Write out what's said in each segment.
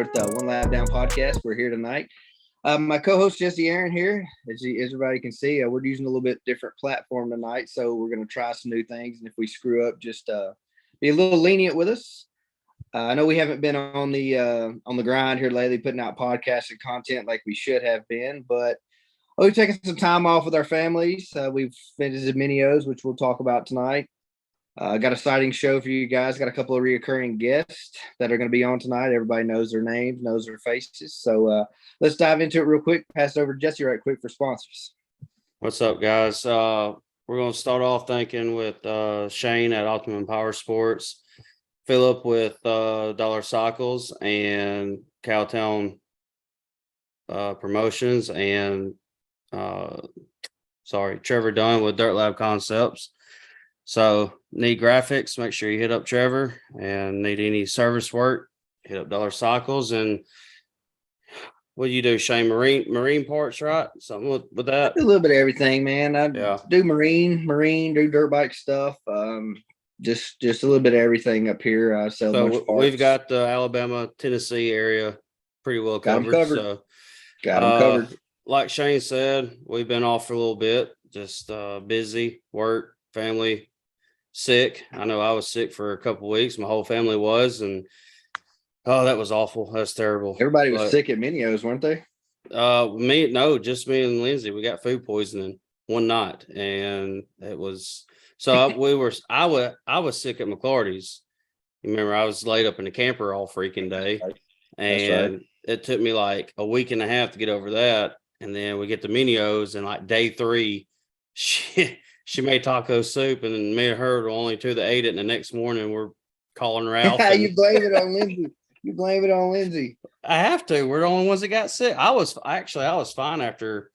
at the One Lap Down podcast. We're here tonight. My co-host Jesse Aaron here. As everybody can see, we're using a little bit different platform tonight, so we're going to try some new things. And if we screw up, just be a little lenient with us. I know we haven't been on the grind here lately, putting out podcasts and content like we should have been, but we've taken some time off with our families. We've visited Minios, which we'll talk about tonight. Got an exciting show for you guys. Got a couple of reoccurring guests that are going to be on tonight. Everybody knows their names, knows their faces. So let's dive into it real quick. Pass it over to Jesse right quick for sponsors. What's up, guys? We're going to start off thanking with Shane at Optimum Power Sports, Philip with Dollar Cycles, and Cowtown Promotions, and Trevor Dunn with Dirt Lab Concepts. So need graphics, make sure you hit up Trevor, and need any service work, hit up Dollar Cycles. And what do you do, Shane? Marine parts, right? Something with that? A little bit of everything, man. I do marine, do dirt bike stuff. Just a little bit of everything up here. I sell so we've got the Alabama, Tennessee area pretty well covered. Got them covered. Like Shane said, we've been off for a little bit, just busy, work, family, sick. I know I was sick for a couple of weeks. My whole family was, and that was awful. That's terrible. Everybody was sick at Minios, weren't they? Just me and Lindsay. We got food poisoning one night, and it was I was sick at McClarty's. You remember I was laid up in the camper all freaking day, and it took me like a week and a half to get over that. And then we get to Minios, and like day 3, she made taco soup, and then me and her were the only two that ate it. And the next morning, we're calling her out. You blame it on Lindsay. You blame it on Lindsay. I have to. We're the only ones that got sick. I was fine after.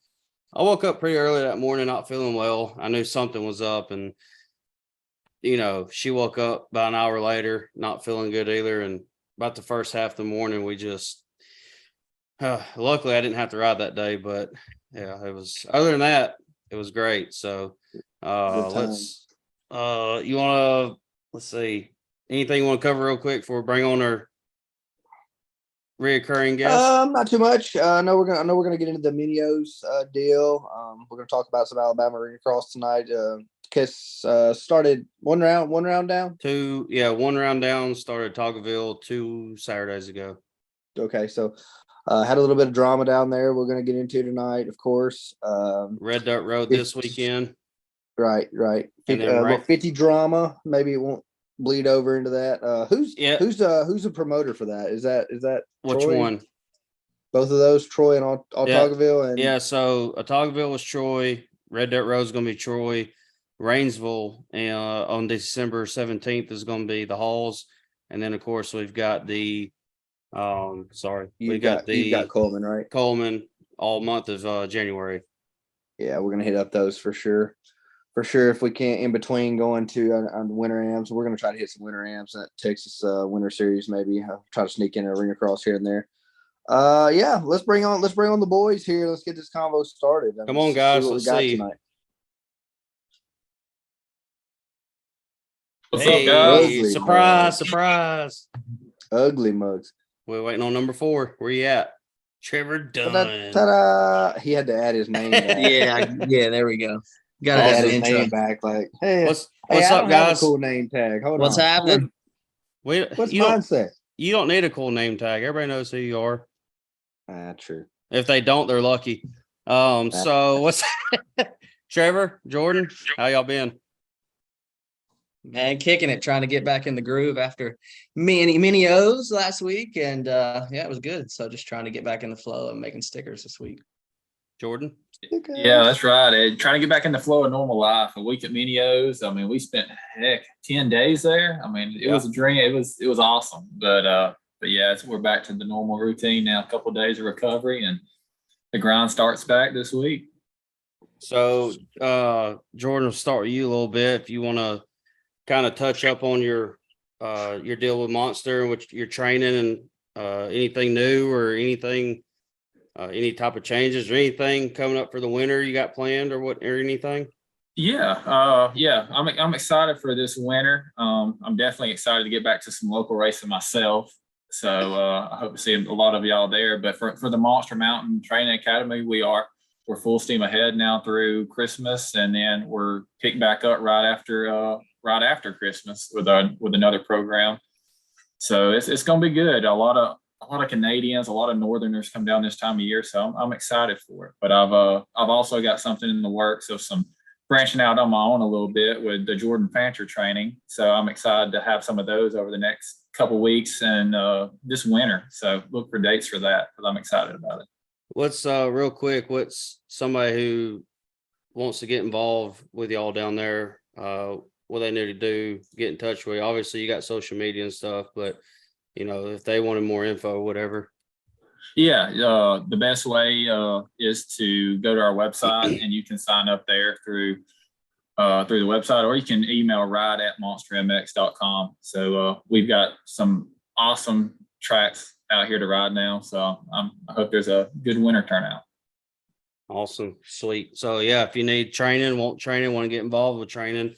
I woke up pretty early that morning, not feeling well. I knew something was up, and she woke up about an hour later, not feeling good either. And about the first half of the morning, we just. Luckily, I didn't have to ride that day, but yeah, it was. Other than that, it was great. So. Let's see. Anything you want to cover real quick before we bring on our reoccurring guest? Not too much. I know we're gonna get into the Minios deal. We're gonna talk about some Alabama ring across tonight. Kiss started one round down. One round down. Started Toggerville 2 Saturdays ago. Okay, so had a little bit of drama down there. We're gonna get into tonight, of course. Red Dirt Road this weekend. Right. 50 drama. Maybe it won't bleed over into that. Who's the promoter for that? Is that which Troy? one? Both of those, Troy and Autaugueville. So Autaugueville was Troy. Red Dirt Road is going to be Troy. Rainsville on December 17th is going to be the Halls, and then of course we've got the you've got Coleman, right? Coleman all month of January. Yeah, we're gonna hit up those for sure. If we can't in between going to on winter amps, we're gonna try to hit some winter amps at Texas Winter Series. Maybe I'll try to sneak in a ring across here and there. Let's bring on the boys here. Let's get this convo started. Come on, guys. Let's see. Tonight. What's up, guys? Surprise! Ugly mugs. We're waiting on number 4. Where you at? Trevor Dunn. Ta-da! He had to add his name back. yeah, there we go. Got to add his name back. Like, hey, what's up, guys? Cool name tag. What's happening? What's mine say? You don't need a cool name tag. Everybody knows who you are. True. If they don't, they're lucky. So what's Trevor, Jordan? How y'all been? Man, kicking it, trying to get back in the groove after many O's last week, and it was good. So just trying to get back in the flow and making stickers this week. Jordan? Yeah, that's right, Ed. Trying to get back in the flow of normal life. A week at Minios. I mean, we spent 10 days there. I mean, it was a dream. It was awesome. But yeah, we're back to the normal routine now. A couple of days of recovery, and the grind starts back this week. So Jordan, will start with you a little bit if you want to kind of touch up on your deal with Monster and which you're training, and anything new or anything. Any type of changes or anything coming up for the winter you got planned or anything? Yeah. I'm excited for this winter. I'm definitely excited to get back to some local racing myself. So I hope to see a lot of y'all there. But for the Monster Mountain Training Academy, we're full steam ahead now through Christmas, and then we're kicked back up right after Christmas with another program. So it's going to be good. A lot of Canadians, a lot of Northerners come down this time of year, so I'm excited for it. But I've also got something in the works of some branching out on my own a little bit with the Jordan Fancher training. So I'm excited to have some of those over the next couple of weeks and this winter. So look for dates for that because I'm excited about it. What's real quick, what's somebody who wants to get involved with y'all down there, what they need to do, get in touch with you? Obviously you got social media and stuff, but if they wanted more info or whatever. Yeah, the best way is to go to our website, and you can sign up there through the website, or you can email ride@monstermx.com. So we've got some awesome tracks out here to ride now. So I hope there's a good winter turnout. Awesome. Sweet. So yeah, if you need training, want to get involved with training,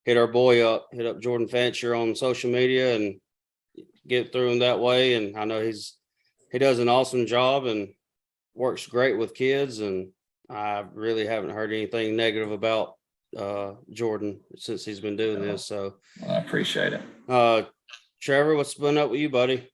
hit our boy up, hit up Jordan Fancher on social media and get through him that way. And I know he does an awesome job and works great with kids. And I really haven't heard anything negative about Jordan since he's been doing this. So I appreciate it. Trevor, what's been up with you, buddy?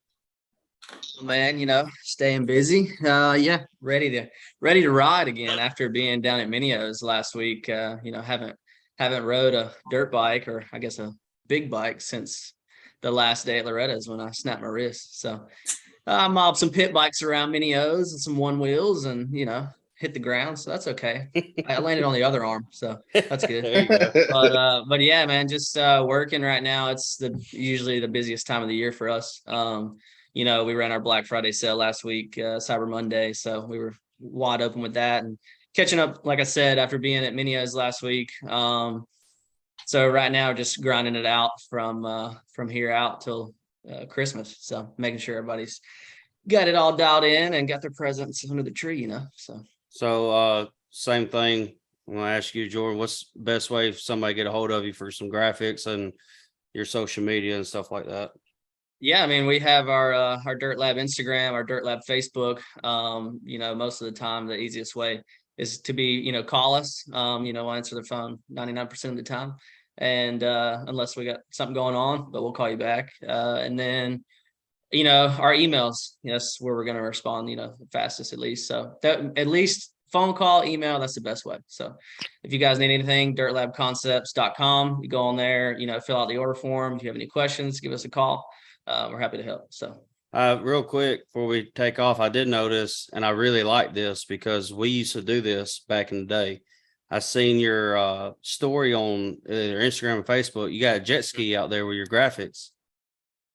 Man, staying busy. Yeah, ready to ride again after being down at Minio's last week. Haven't rode a dirt bike, or I guess a big bike, since the last day at Loretta's when I snapped my wrist. So I mobbed some pit bikes around Minio's and some one wheels, and hit the ground. So that's okay. I landed on the other arm, so that's good. There you go. But yeah, man, just working right now. It's usually the busiest time of the year for us. We ran our Black Friday sale last week, Cyber Monday, so we were wide open with that and catching up, like I said, after being at Minio's last week. So right now, just grinding it out from here out till Christmas. So making sure everybody's got it all dialed in and got their presents under the tree, So same thing. I'm gonna ask you, Jordan, what's the best way if somebody get a hold of you for some graphics and your social media and stuff like that? Yeah, I mean, we have our Dirt Lab Instagram, our Dirt Lab Facebook. Most of the time, the easiest way is to be, call us. We'll answer the phone 99% of the time, and unless we got something going on, but we'll call you back. And then, our emails, that's where we're going to respond, fastest at least. So that, at least phone call, email, that's the best way. So if you guys need anything, dirtlabconcepts.com, you go on there, fill out the order form. If you have any questions, give us a call. We're happy to help. So real quick before we take off, I did notice, and I really like this because we used to do this back in the day. I seen your story on your Instagram and Facebook. You got a jet ski out there with your graphics.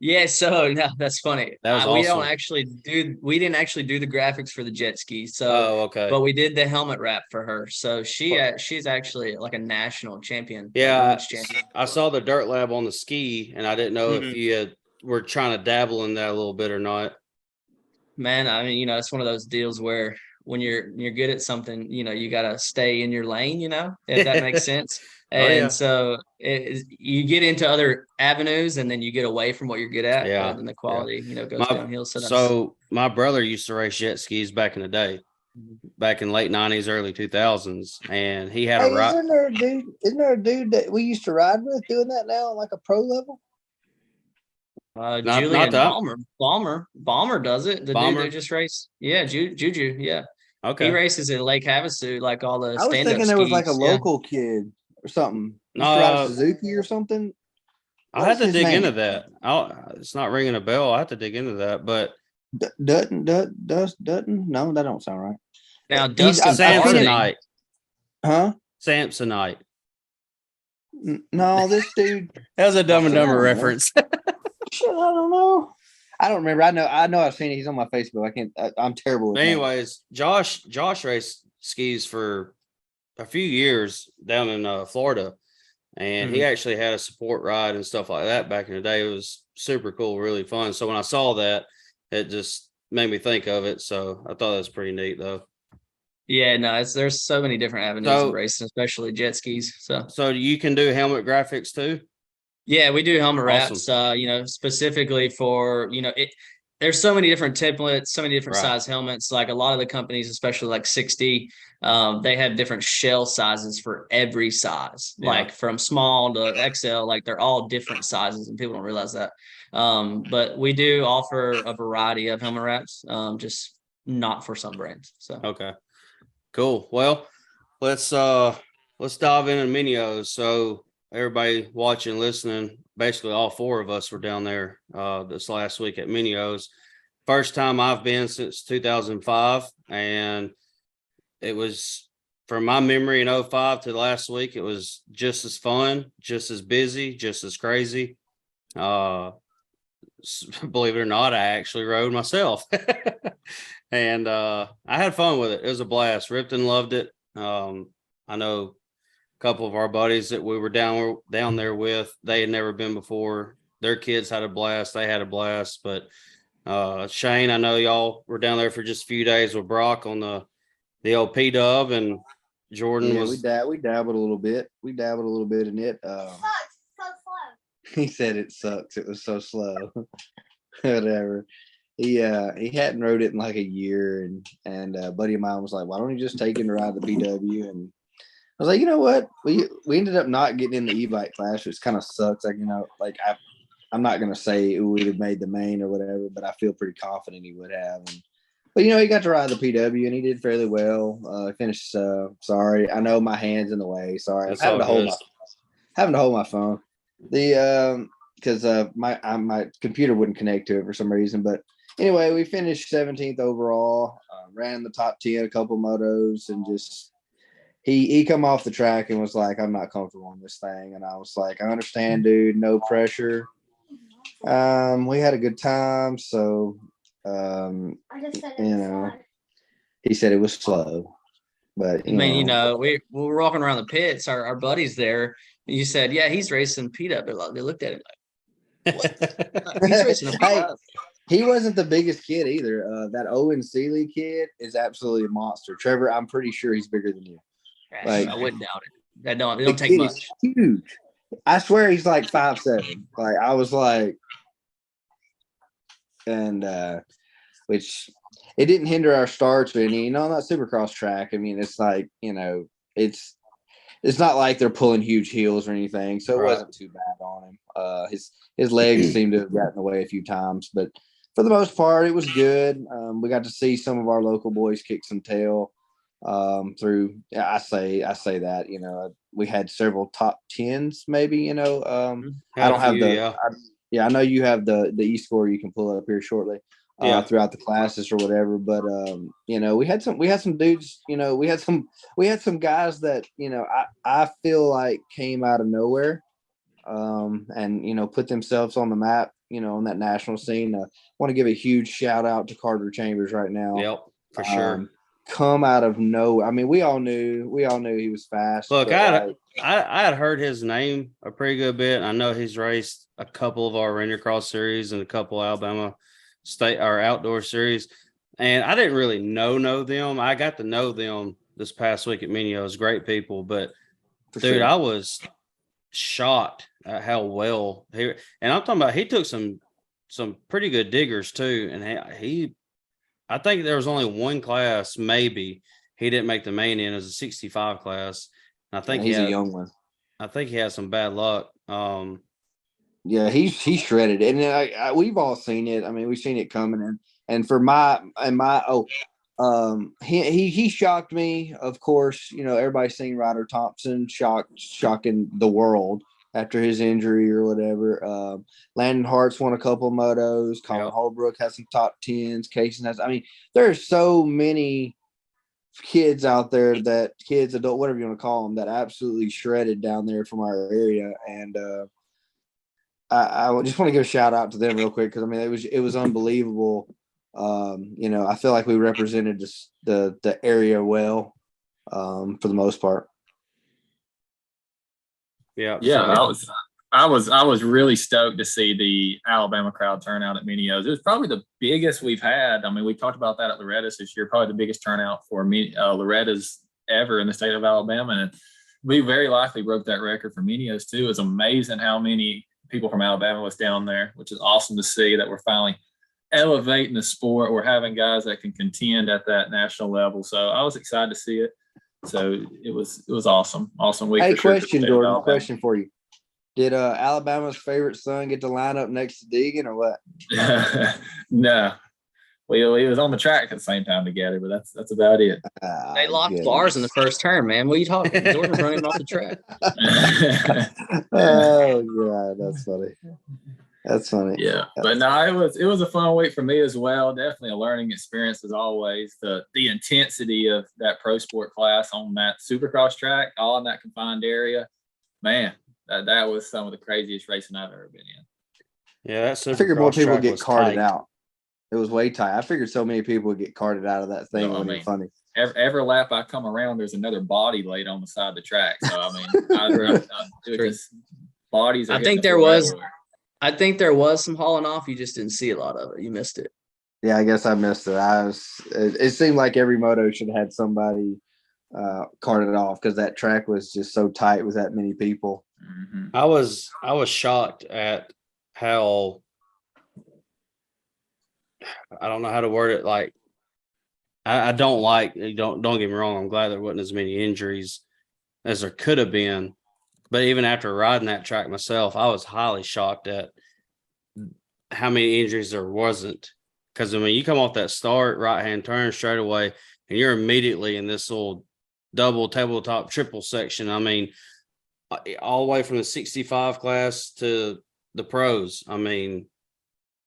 Yeah, so no, that's funny. That was awesome. We didn't actually do the graphics for the jet ski. So okay. But we did the helmet wrap for her. So she's actually like a national champion. Yeah, I saw the Dirt Lab on the ski, and I didn't know if you were trying to dabble in that a little bit or not. Man, I mean, it's one of those deals where when you're good at something, you got to stay in your lane, if that makes sense. And so you get into other avenues, and then you get away from what you're good at. Yeah. And the quality, goes downhill. So my brother used to race jet skis back in the day, back in late 90s, early 2000s. And he had isn't there a dude that we used to ride with doing that now on like a pro level? Julian Balmer does it. The dude that just raced. Yeah, Juju. Yeah. Okay. He races at Lake Havasu, like all the stand-up skis. I was thinking there was like a local kid or something. Suzuki or something. I had to dig into that. It's not ringing a bell. I have to dig into that, but Dutton? No, that don't sound right. Now, Dustin Samsonite. Huh? Samsonite. No, this dude. That was a Dumb and Dumber reference. Shit, I don't know. I don't remember. I know I've seen it. He's on my Facebook. I'm terrible with anyways, Josh raced skis for a few years down in Florida, and he actually had a support ride and stuff like that back in the day. It was super cool, really fun. So when I saw that, it just made me think of it. So I thought that was pretty neat, though. Yeah, no, there's so many different avenues of racing, especially jet skis. So you can do helmet graphics too? Yeah, we do helmet wraps, specifically for, there's so many different templates, so many different Right. size helmets. Like a lot of the companies, especially like 60, they have different shell sizes for every size, Yeah. like from small to XL, like they're all different sizes and people don't realize that. But we do offer a variety of helmet wraps, just not for some brands. So Okay. Cool. Well, let's dive into Minios. So everybody watching, listening, basically all four of us were down there this last week at Minios. First time I've been since 2005, and it was, from my memory, in 05 to last week, it was just as fun, just as busy, just as crazy. Believe it or not, I actually rode myself. And I had fun with it. It was a blast. Ripton loved it. I know a couple of our buddies that we were down there with, they had never been before. Their kids had a blast. They had a blast. But Shane, I know y'all were down there for just a few days with Brock on the old P-Dub, and Jordan was. We dabbled a little bit. We dabbled a little bit in it. He said it sucks. It was so slow. Whatever. He hadn't rode it in like a year, and a buddy of mine was like, "Why don't you just take him to ride the PW?" And I was like, "You know what? We ended up not getting in the e-bike class, which kind of sucks. Like, like I'm not gonna say it would have made the main or whatever, but I feel pretty confident he would have. But he got to ride the PW and he did fairly well. Finished. Sorry, I know my hand's in the way. Sorry, I'm having to hold my phone. Because my computer wouldn't connect to it for some reason. But anyway, we finished 17th overall. Ran the top 10 a couple motos, and just he come off the track and was like, "I'm not comfortable on this thing," and I was like, "I understand, dude. No pressure." We had a good time, so he said it was slow, but I mean, we were walking around the pits, our buddies there. And you said, "Yeah, he's racing P-Dub." They looked at it like, "What? He's racing a P-Dub." He wasn't the biggest kid either. That Owen Seeley kid is absolutely a monster. Trevor, I'm pretty sure he's bigger than you. Like, I wouldn't doubt it. It don't take much. Huge. I swear he's like 5'7". Like, I was like, and which it didn't hinder our starts or any, not Supercross track. I mean, it's like, it's not like they're pulling huge heels or anything, so it wasn't too bad on him. His legs seemed to have gotten away a few times, but for the most part, it was good. We got to see some of our local boys kick some tail through. I say that, we had several top 10s, maybe. I don't have I know you have the e-score you can pull up here shortly. Throughout the classes or whatever, but we had some dudes, we had some guys that I feel like came out of nowhere, and put themselves on the map, on that national scene. I want to give a huge shout out to Carter Chambers right now. Yep, for sure. Come out of nowhere. I mean, we all knew he was fast. Look, I had heard his name a pretty good bit. I know he's raced a couple of our Ranger Cross series and a couple of Alabama State or outdoor series, and I didn't really know them. I got to know them this past week at Minios. Great people, but dude, I was shocked at how well and I'm talking about, he took some pretty good diggers too, and I think there was only one class maybe he didn't make the main in as a 65 class. I think he's a young one. I think he had some bad luck. Yeah, he's shredded, and we've all seen it. I mean, we've seen it coming, and for he shocked me. Of course, everybody's seen Ryder Thompson shocking the world after his injury or whatever. Landon Hart's won a couple of motos. Colin Holbrook has some top 10s. Casey has. I mean, there's so many kids out there adult, whatever you want to call them, that absolutely shredded down there from our area, and I just want to give a shout out to them real quick, because I mean it was unbelievable. I feel like we represented the area well, for the most part. Yeah. I was really stoked to see the Alabama crowd turn out at Minios. It was probably the biggest we've had. I mean, we talked about that at Loretta's this year, probably the biggest turnout for Loretta's ever in the state of Alabama, and we very likely broke that record for Minios too. It's amazing how many people from Alabama was down there, which is awesome to see that we're finally elevating the sport. We're having guys that can contend at that national level. So I was excited to see it. So it was awesome. Awesome week. Hey, for sure question, Jordan. Question for you. Did Alabama's favorite son get to line up next to Deegan or what? No. We was on the track at the same time together, but that's about it. They locked bars in the first turn, man. What are you talking? Jordan's running him off the track. Oh God, that's funny. That's funny. Yeah, but no, it was a fun week for me as well. Definitely a learning experience as always. The intensity of that pro sport class on that Supercross track, all in that confined area, man, that was some of the craziest racing I've ever been in. Yeah, that's. I figured more people would get carted out. It was way tight. I figured so many people would get carted out of that thing. It would be funny. Every lap I come around, there's another body laid on the side of the track. So I mean, bodies. I think there was some hauling off. You just didn't see a lot of it. You missed it. Yeah, I guess I missed it. It seemed like every moto should have had somebody carted off because that track was just so tight with that many people. Mm-hmm. I was shocked at how, I don't know how to word it. Like, I don't get me wrong. I'm glad there wasn't as many injuries as there could have been. But even after riding that track myself, I was highly shocked at how many injuries there wasn't. Because, I mean, you come off that start, right-hand turn straight away, and you're immediately in this little double, tabletop, triple section. I mean, all the way from the 65 class to the pros. I mean,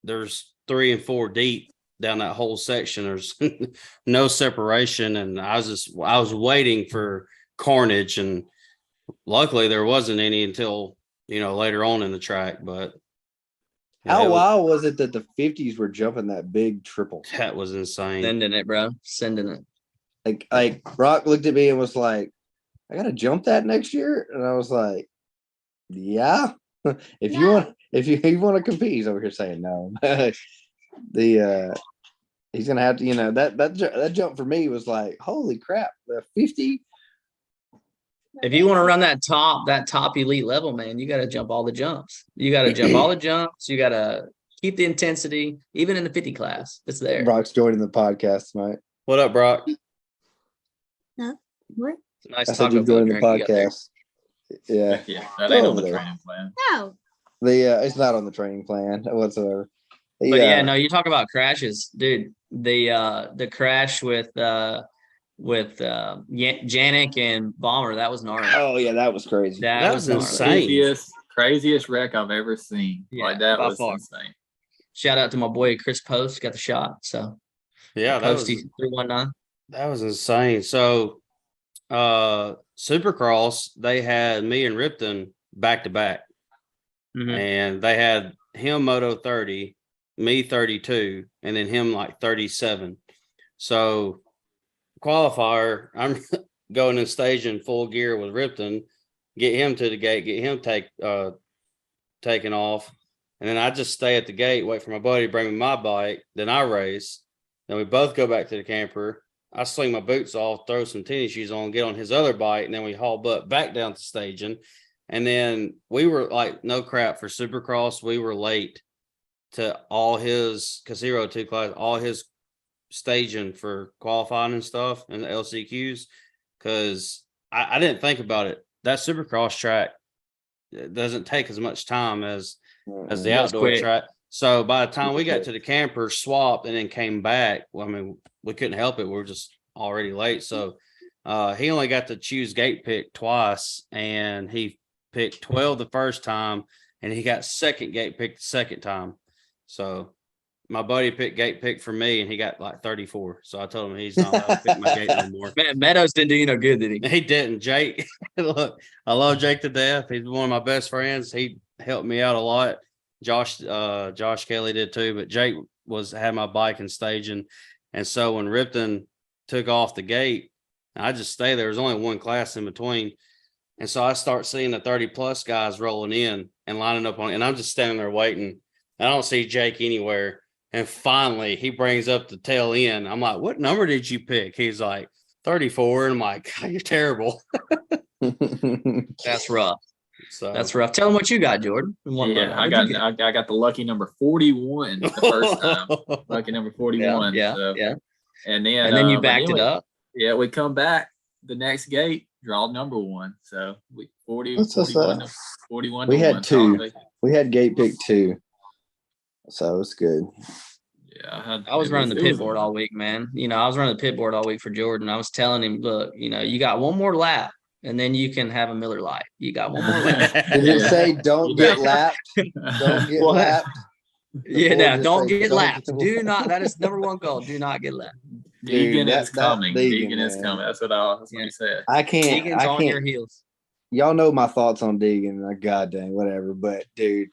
there's 3 and 4 deep down that whole section. There's no separation. And I was waiting for carnage, and luckily there wasn't any until, later on in the track. But how wild was it that the 50s were jumping that big triple? That was insane. Sending it, bro. Sending it. Like Brock looked at me and was like, I gotta jump that next year. And I was like, yeah. If you want to compete, he's over here saying no. He's gonna have to, that jump for me was like, holy crap, the 50. If you want to run that top elite level, man, you got to jump all the jumps. You got to jump all the jumps. You got to keep the intensity, even in the 50 class. It's there. Brock's joining the podcast tonight. What up, Brock? No, what? It's a nice I said you joining the podcast. Yeah. Yeah, that ain't on the training plan. No. It's not on the training plan whatsoever. But yeah, no, you talk about crashes, dude. The crash with Janik and Bomber, that was gnarly. Oh yeah, that was crazy. That was insane. Craziest wreck I've ever seen. Yeah, like that was far. insane. Shout out to my boy Chris Post, got the shot. So yeah, Posty 319. That was insane. So Supercross, they had me and Ripton back to back. Mm-hmm. And they had him Moto 30, me 32, and then him like 37. So qualifier, I'm going in stage in full gear with Ripton, get him to the gate, get him taken off. And then I just stay at the gate, wait for my buddy to bring me my bike. Then I race. Then we both go back to the camper. I sling my boots off, throw some tennis shoes on, get on his other bike, and then we haul butt back down to staging. And then we were like, no crap, for Supercross, we were late to all his, because he rode 2 class, all his staging for qualifying and stuff and the LCQs. Because I didn't think about it. That Supercross track doesn't take as much time as the outdoor track. So by the time we got to the camper, swapped, and then came back, well, I mean, we couldn't help it. We're just already late. So he only got to choose gate pick twice, and he picked 12 the first time, and he got second gate pick the second time. So my buddy picked gate pick for me, and he got like 34. So I told him he's not allowed to pick my gate no more. Man, Meadows didn't do you no good, did he? He didn't. Jake, look, I love Jake to death. He's one of my best friends. He helped me out a lot. Josh Kelly did too, but Jake had my bike and staging. And so when Ripton took off the gate, I just stayed there. There was only one class in between. And so I start seeing the 30 plus guys rolling in and lining up on it. And I'm just standing there waiting. I don't see Jake anywhere. And finally he brings up the tail end. I'm like, what number did you pick? He's like 34. And I'm like, God, you're terrible. That's rough. So That's rough. Tell them what you got, Jordan. Yeah, I got the lucky number 41 the first time. Lucky number 41. Yeah. So, Yeah. And then you but backed it up. Yeah, we come back the next gate, draw number 1. So we 40, What's this, 41 we to had 1. two. We had gate pick 2. So it's good. Yeah, I was running the pit board all week, man. I was running the pit board all week for Jordan. I was telling him, look, you got one more lap and then you can have a Miller Lite. You got one more lap. Did it say don't get lapped? Don't get lapped. Yeah, no, don't get lapped. Do not. That is number 1 goal. Do not get lapped. Deegan is coming. Deegan is coming. That's what he said. Deegan's on your heels. Y'all know my thoughts on Deegan. God dang, whatever. But dude,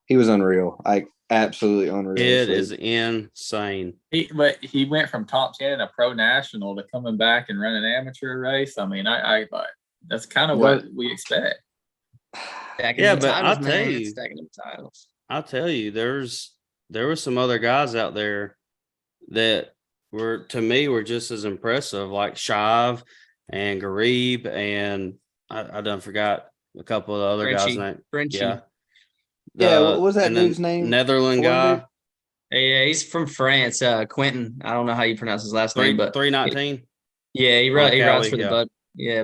he was unreal. Like absolutely unreal. It is insane. He went from top 10 in a pro national to coming back and running an amateur race. I mean, I that's kind of what we expect. Stacking them titles, stacking them titles. I'll tell you, there were some other guys out there that were just as impressive, like Shive and Garib, and I done forgot a couple of the other guys' names. Frenchie. Yeah, what was that dude's name? Netherlands guy. Yeah, he's from France. Quentin. I don't know how you pronounce his last name, but 319. Yeah, he rides for the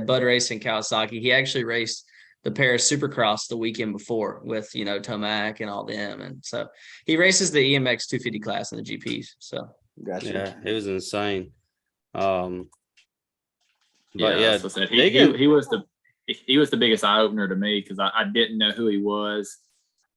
Bud Racing Kawasaki. He actually raced the Paris Supercross the weekend before with Tomac and all them, and so he races the EMX 250 class in the GPs. So gotcha. Yeah, it was insane. But he was the biggest eye opener to me because I didn't know who he was,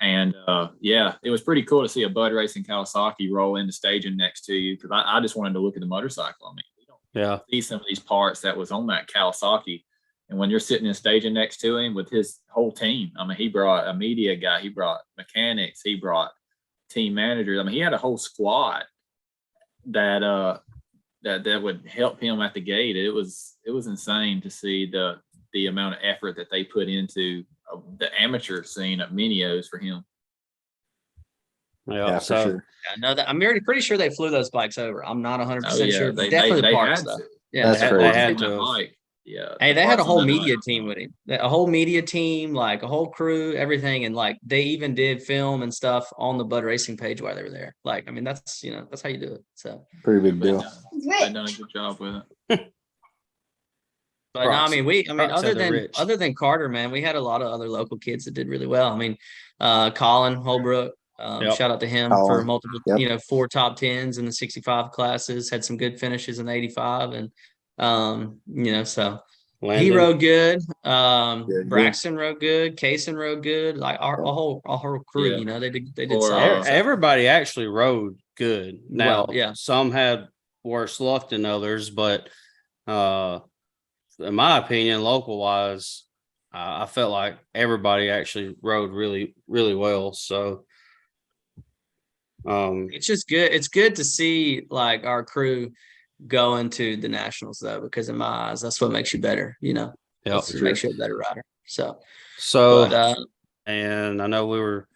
and it was pretty cool to see a Bud Racing Kawasaki roll into staging next to you because I just wanted to look at the motorcycle. I mean, we don't see some of these parts that was on that Kawasaki. And when you're sitting and staging next to him with his whole team, I mean, he brought a media guy, he brought mechanics, he brought team managers. I mean, he had a whole squad that would help him at the gate. It was insane to see the amount of effort that they put into the amateur scene of Minios for him. Yeah, for sure. I know that. I'm pretty sure they flew those bikes over. I'm not 100% sure. Definitely the parts, though. Yeah, that's crazy. They had to. Yeah. Hey, they had a whole media team with him. A whole media team, like a whole crew, everything, and like they even did film and stuff on the Bud Racing page while they were there. Like, I mean, that's how you do it. So pretty big deal. They've done a good job with it. But no, I mean, other than Carter, man, we had a lot of other local kids that did really well. I mean, Colin Holbrook, shout out to him for multiple, 4 top 10s in the 65 classes, had some good finishes in the 85, and so Landon. He rode good. Braxton rode good. Kaysen rode good. Like our whole crew, they did solid. Everybody actually rode good. Now, some had worse luck than others, but in my opinion, local wise, I felt like everybody actually rode really, really well. So it's just good. It's good to see like our crew go into the nationals though, because in my eyes, that's what makes you better. Makes you a better rider. So, and I know we were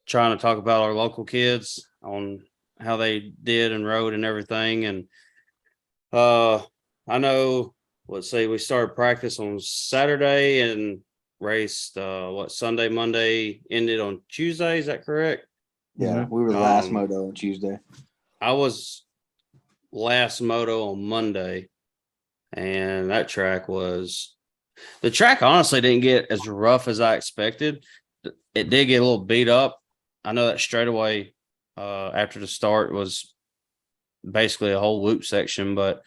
trying to talk about our local kids on how they did and rode and everything, and I know. Let's see, we started practice on Saturday and raced Sunday, Monday, ended on Tuesday. Is that correct? Yeah, we were last moto on Tuesday. I was last moto on Monday, and that track honestly didn't get as rough as I expected. It did get a little beat up. I know that straightaway after the start was basically a whole loop section, but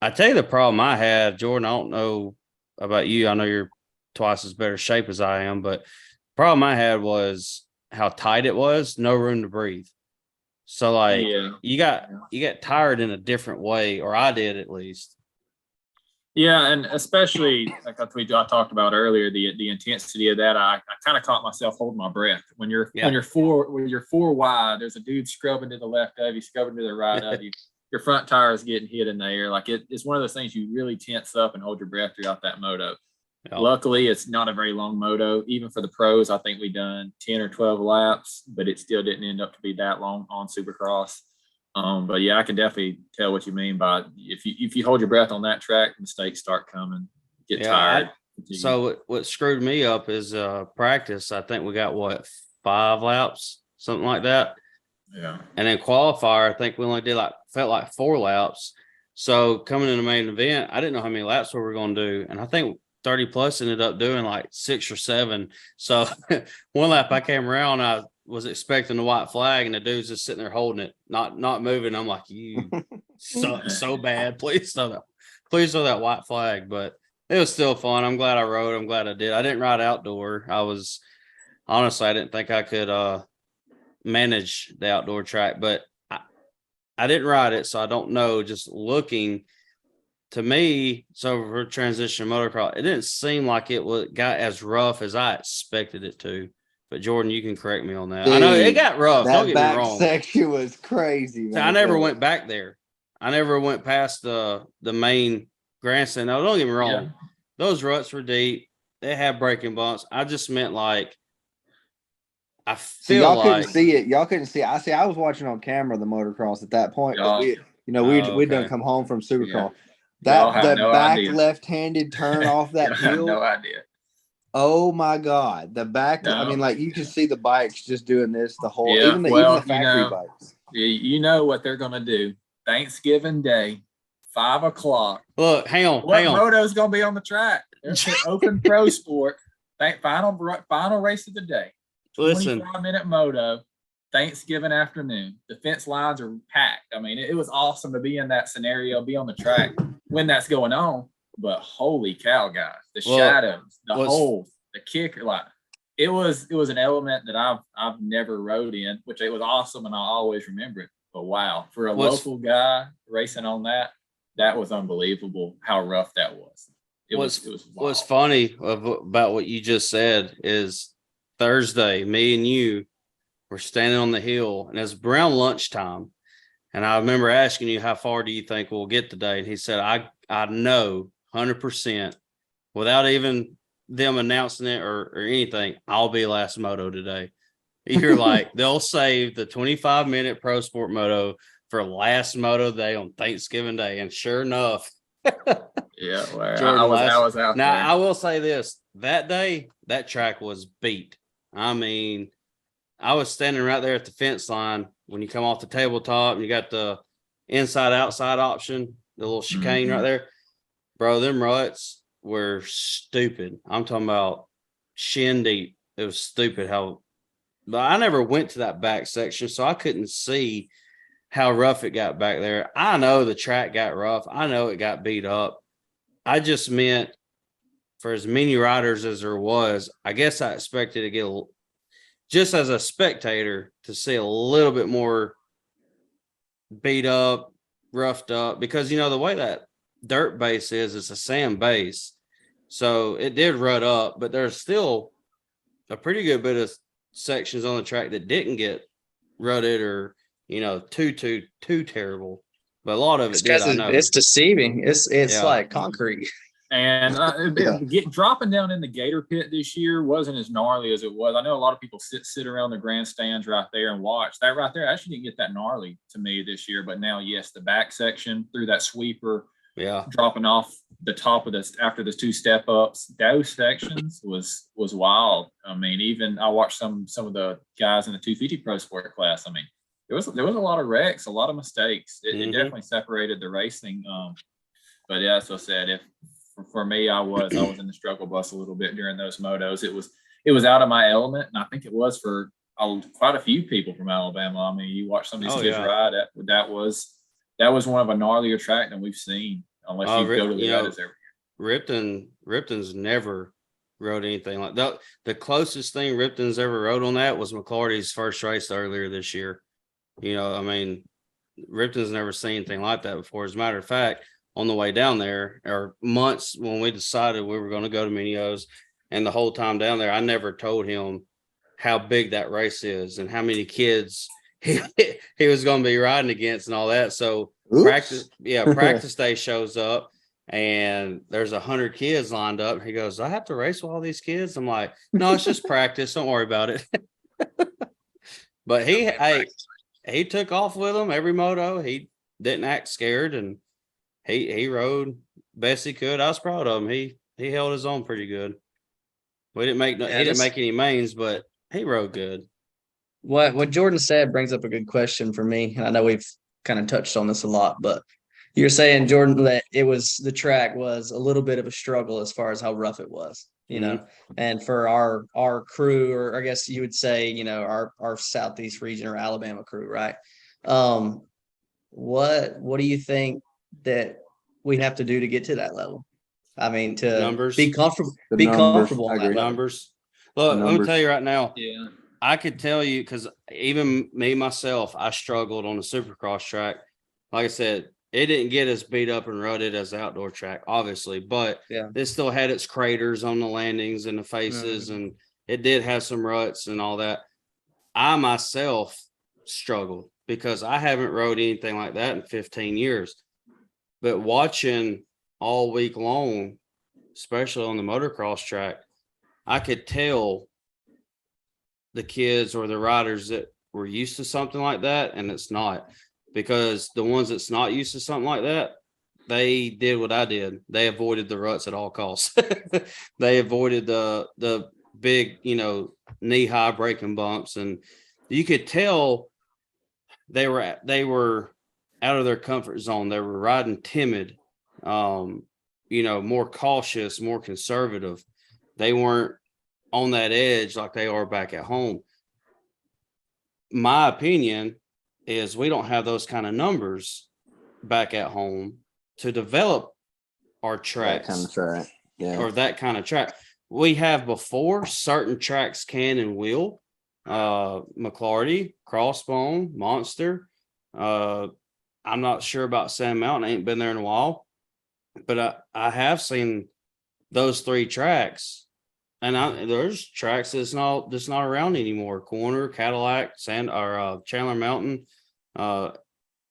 I tell you the problem I had, Jordan, I don't know about you. I know you're twice as better shape as I am, but the problem I had was how tight it was, no room to breathe. So like you got tired in a different way, or I did at least. Yeah, and especially like I talked about earlier, the intensity of that. I kind of caught myself holding my breath when you're four wide. There's a dude scrubbing to the left of you, scrubbing to the right of you. Your front tire is getting hit in the air. Like it's one of those things you really tense up and hold your breath throughout that moto. Yeah. Luckily, it's not a very long moto. Even for the pros, I think we done 10 or 12 laps, but it still didn't end up to be that long on Supercross. But yeah, I can definitely tell what you mean by if you hold your breath on that track, mistakes start coming. Get tired. So what screwed me up is practice. I think we got what 5 laps, something like that. Yeah. And then qualifier, I think we only did felt like 4 laps. So coming in the main event, I didn't know how many laps we were going to do. And I think 30 plus ended up doing like 6 or 7. So one lap I came around, I was expecting the white flag and the dude's just sitting there holding it, not moving. I'm like, you suck so bad. Please throw that white flag. But it was still fun. I'm glad I rode. I'm glad I did. I didn't ride outdoor. Honestly, I didn't think I could manage the outdoor track, but I didn't ride it, so I don't know. Just looking to me, so for transition motocross, it didn't seem like got as rough as I expected it to. But Jordan, you can correct me on that. I know it got rough. Don't get me wrong. Section was crazy, man. So I never went back there. I never went past the main grandstand. Now, don't get me wrong. Yeah. Those ruts were deep. They had breaking bumps. I just meant like I So feel y'all like couldn't see it. Y'all couldn't see it. I was watching on camera the motocross at that point. But we'd done okay. come home from Supercross. Y'all That had no back idea. left-handed turn off that I had hill. no idea. Oh my God. The back, No. I mean, like you can see the bikes just doing this the whole Yeah, even the factory bikes. You know what they're gonna do. Thanksgiving Day, 5 o'clock. Look, hang on. Moto's gonna be on the track? There's an open pro sport. Final race of the day. Listen. 25-minute moto, Thanksgiving afternoon. The fence lines are packed. I mean, it was awesome to be in that scenario, be on the track when that's going on. But holy cow, guys, the shadows, the holes, the kicker, like it was an element that I've never rode in, which it was awesome and I'll always remember it. But wow, for a local guy racing on that was unbelievable how rough that was. It was wild. What's funny about what you just said is Thursday, me and you were standing on the hill, and it's around lunchtime. And I remember asking you, how far do you think we'll get today? And he said, I know 100% without even them announcing it or anything, I'll be last moto today. You're like, they'll save the 25-minute pro sport moto for last moto day on Thanksgiving Day. And sure enough, yeah, well, I was out now, there. I will say this, that day, that track was beat. I mean, I was standing right there at the fence line when you come off the tabletop and you got the inside outside option, the little chicane right there. Bro, them ruts were stupid. I'm talking about shin deep. It was stupid but I never went to that back section, so I couldn't see how rough it got back there. I know the track got rough. I know it got beat up. I just meant for as many riders as there was, I guess I expected to get just as a spectator to see a little bit more beat up, roughed up, because the way that dirt base is, it's a sand base. So it did rut up, but there's still a pretty good bit of sections on the track that didn't get rutted or, too terrible. But a lot of it did. I know it's deceiving. It's like concrete. And dropping down in the Gator Pit this year wasn't as gnarly as it was. I know a lot of people sit around the grandstands right there and watch. That right there actually didn't get that gnarly to me this year. But now, yes, the back section through that sweeper, dropping off the top of this after the 2 step ups, those sections was wild. I mean, even I watched some of the guys in the 250 Pro Sport class. I mean, there was a lot of wrecks, a lot of mistakes. It definitely separated the racing. But yeah, as I said, for me, I was in the struggle bus a little bit during those motos. It was out of my element, and I think it was for quite a few people from Alabama. I mean, you watch some of these kids ride. That was one of a gnarlier track than we've seen, unless you go to the others every year. Ripton's never rode anything like that. The closest thing Ripton's ever rode on that was McClarty's first race earlier this year. I mean, Ripton's never seen anything like that before. As a matter of fact, on the way down there, or months when we decided we were going to go to Minio's, and the whole time down there, I never told him how big that race is and how many kids he was going to be riding against and all that. So practice day shows up and there's 100 kids lined up. He goes, I have to race with all these kids. I'm like, no, it's just practice. Don't worry about it. But he took off with them every moto. He didn't act scared, and he rode best he could. I was proud of him. He he held his own pretty good. We didn't make Yeah, he didn't just- make any mains, but he rode good. What Jordan said brings up a good question for me. And I know we've kind of touched on this a lot, but you're saying, Jordan, that the track was a little bit of a struggle as far as how rough it was, you know, and for our crew, or I guess you would say, you know, our Southeast region or Alabama crew, right? What do you think that we have to do to get to that level? I mean, to Numbers. be comfortable, The be numbers, comfortable I on that agree. level. Numbers. Look, let me numbers. tell you right now. Yeah. I could tell you because even me myself, I struggled on the Supercross track. Like I said, it didn't get as beat up and rutted as the outdoor track, obviously, but Yeah. it still had its craters on the landings and the faces, and it did have some ruts and all that. I myself struggled because I haven't rode anything like that in 15 years. But watching all week long, especially on the motocross track, I could tell the kids or the riders that were used to something like that, and it's not, because the ones that's not used to something like that, they did what I did. They avoided the ruts at all costs. They avoided the big, you know, knee-high braking bumps, and you could tell they were out of their comfort zone. They were riding timid, you know, more cautious, more conservative. They weren't on that edge like they are back at home. My opinion is we don't have those kind of numbers back at home to develop our tracks. That kind of track. Yeah. Or that kind of track. We have before, certain tracks can and will. McClarty, Crossbone, Monster. I'm not sure about Sand Mountain. I ain't been there in a while, but I have seen those three tracks, and there's tracks that's not around anymore. Corner, Cadillac, Chandler Mountain,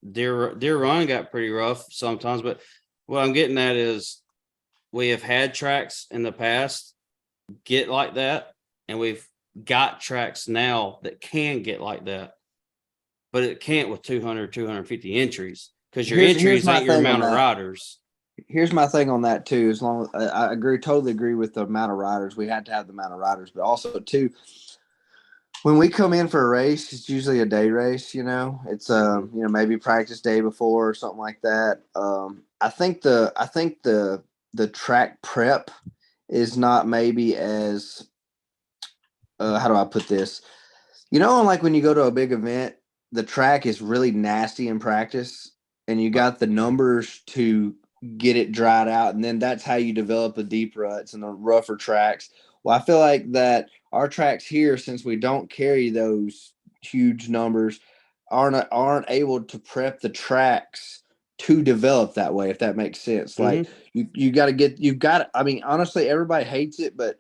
Deer Run got pretty rough sometimes. But what I'm getting at is we have had tracks in the past get like that, and we've got tracks now that can get like that, but it can't with 200, 250 entries, because your entries ain't your amount of riders. Here's my thing on that too. As long as I totally agree with the amount of riders, we had to have the amount of riders, but also too, when we come in for a race, it's usually a day race. You know, it's you know, maybe practice day before or something like that. I think the track prep is not maybe as how do I put this? You know, like when you go to a big event, the track is really nasty in practice, and you got the numbers to get it dried out, and then that's how you develop the deep ruts and the rougher tracks. Well, I feel like that our tracks here, since we don't carry those huge numbers, aren't able to prep the tracks to develop that way, if that makes sense. Like you got to I mean, honestly, everybody hates it, but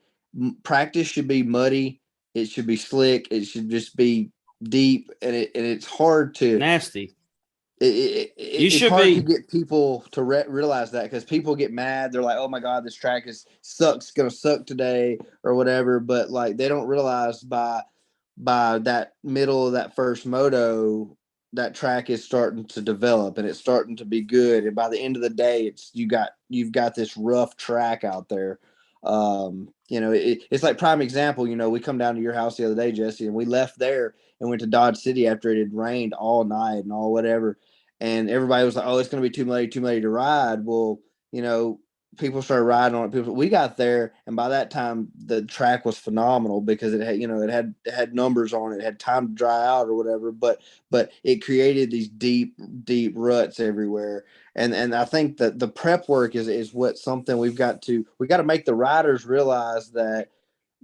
practice should be muddy. It should be slick. It should just be deep, and it's hard to nasty. It's hard to get people to realize that, because people get mad. They're like, "Oh my god, this track sucks. Gonna suck today," or whatever. But like, they don't realize by that middle of that first moto, that track is starting to develop and it's starting to be good. And by the end of the day, you've got this rough track out there. You know, it's like prime example. You know, we come down to your house the other day, Jesse, and we left there and went to Dodge City after it had rained all night and all whatever. And everybody was like, "Oh, it's going to be too muddy to ride." Well, you know, people started riding on it. We got there, and by that time, the track was phenomenal because it had, you know, it had numbers on it, it had time to dry out or whatever. But it created these deep ruts everywhere. And I think that the prep work is what something we got to make the riders realize that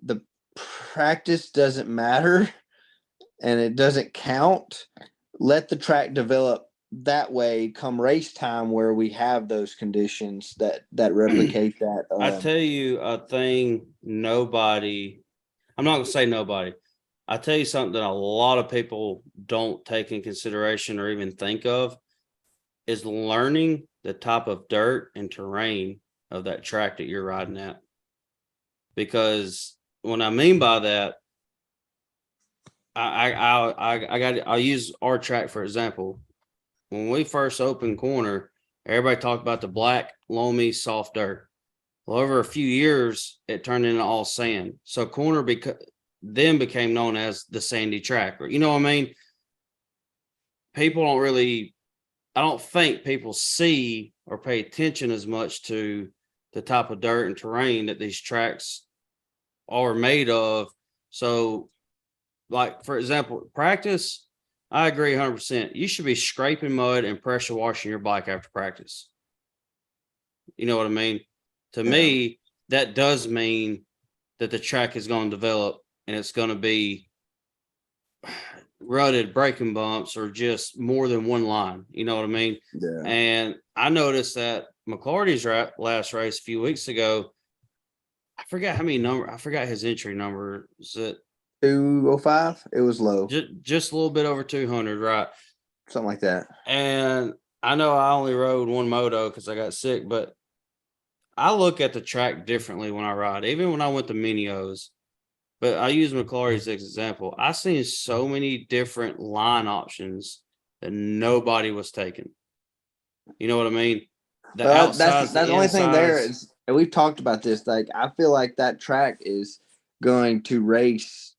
the practice doesn't matter and it doesn't count. Let the track develop that way come race time, where we have those conditions that replicate that. I tell you a thing, I'm not gonna say nobody. I tell you something that a lot of people don't take in consideration or even think of, is learning the type of dirt and terrain of that track that you're riding at. Because what I mean by that, I'll use our track for example. When we first opened corner, everybody talked about the black, loamy, soft dirt. Well, over a few years, it turned into all sand. So corner then became known as the sandy track. You know what I mean? People don't really, I don't think people see or pay attention as much to the type of dirt and terrain that these tracks are made of. So, like, for example, practice, I agree 100%. You should be scraping mud and pressure washing your bike after practice. You know what I mean? To me, that does mean that the track is going to develop and it's going to be rutted, breaking bumps, or just more than one line. You know what I mean? Yeah. And I noticed that McClarty's last race a few weeks ago, I forgot his entry number. Was it 205? It was low. just a little bit over 200, right? Something like that. And I know I only rode one moto because I got sick, but I look at the track differently when I ride, even when I went to Minios. But I use McClarty's as an example. I seen so many different line options that nobody was taking. You know what I mean? That's the only thing there is, and we've talked about this. Like, I feel like that track is going to race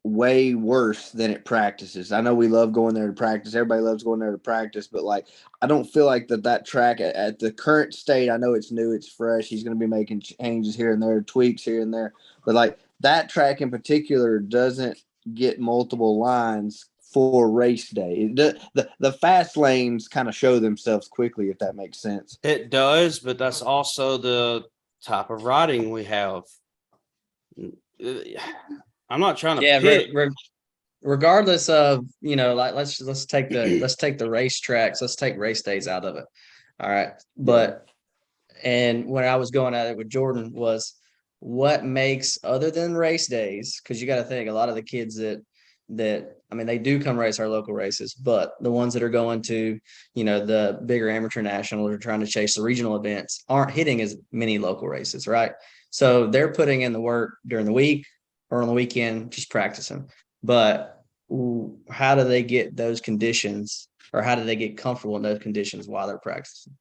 way worse than it practices. I know we love going there to practice. Everybody loves going there to practice, but like, I don't feel like that track at the current state. I know it's new, it's fresh. He's going to be making changes here and there, tweaks here and there, but like that track in particular doesn't get multiple lines for race day. The fast lanes kind of show themselves quickly, if that makes sense. It does, but that's also the type of riding we have. I'm not trying to pick. Regardless of, like let's take the race tracks, let's take race days out of it. All right. But and when I was going at it with Jordan was what makes, other than race days, because you got to think a lot of the kids that I mean, they do come race our local races, but the ones that are going to, the bigger amateur nationals or trying to chase the regional events aren't hitting as many local races, right? So they're putting in the work during the week or on the weekend, just practicing. But how do they get those conditions, or how do they get comfortable in those conditions while they're practicing?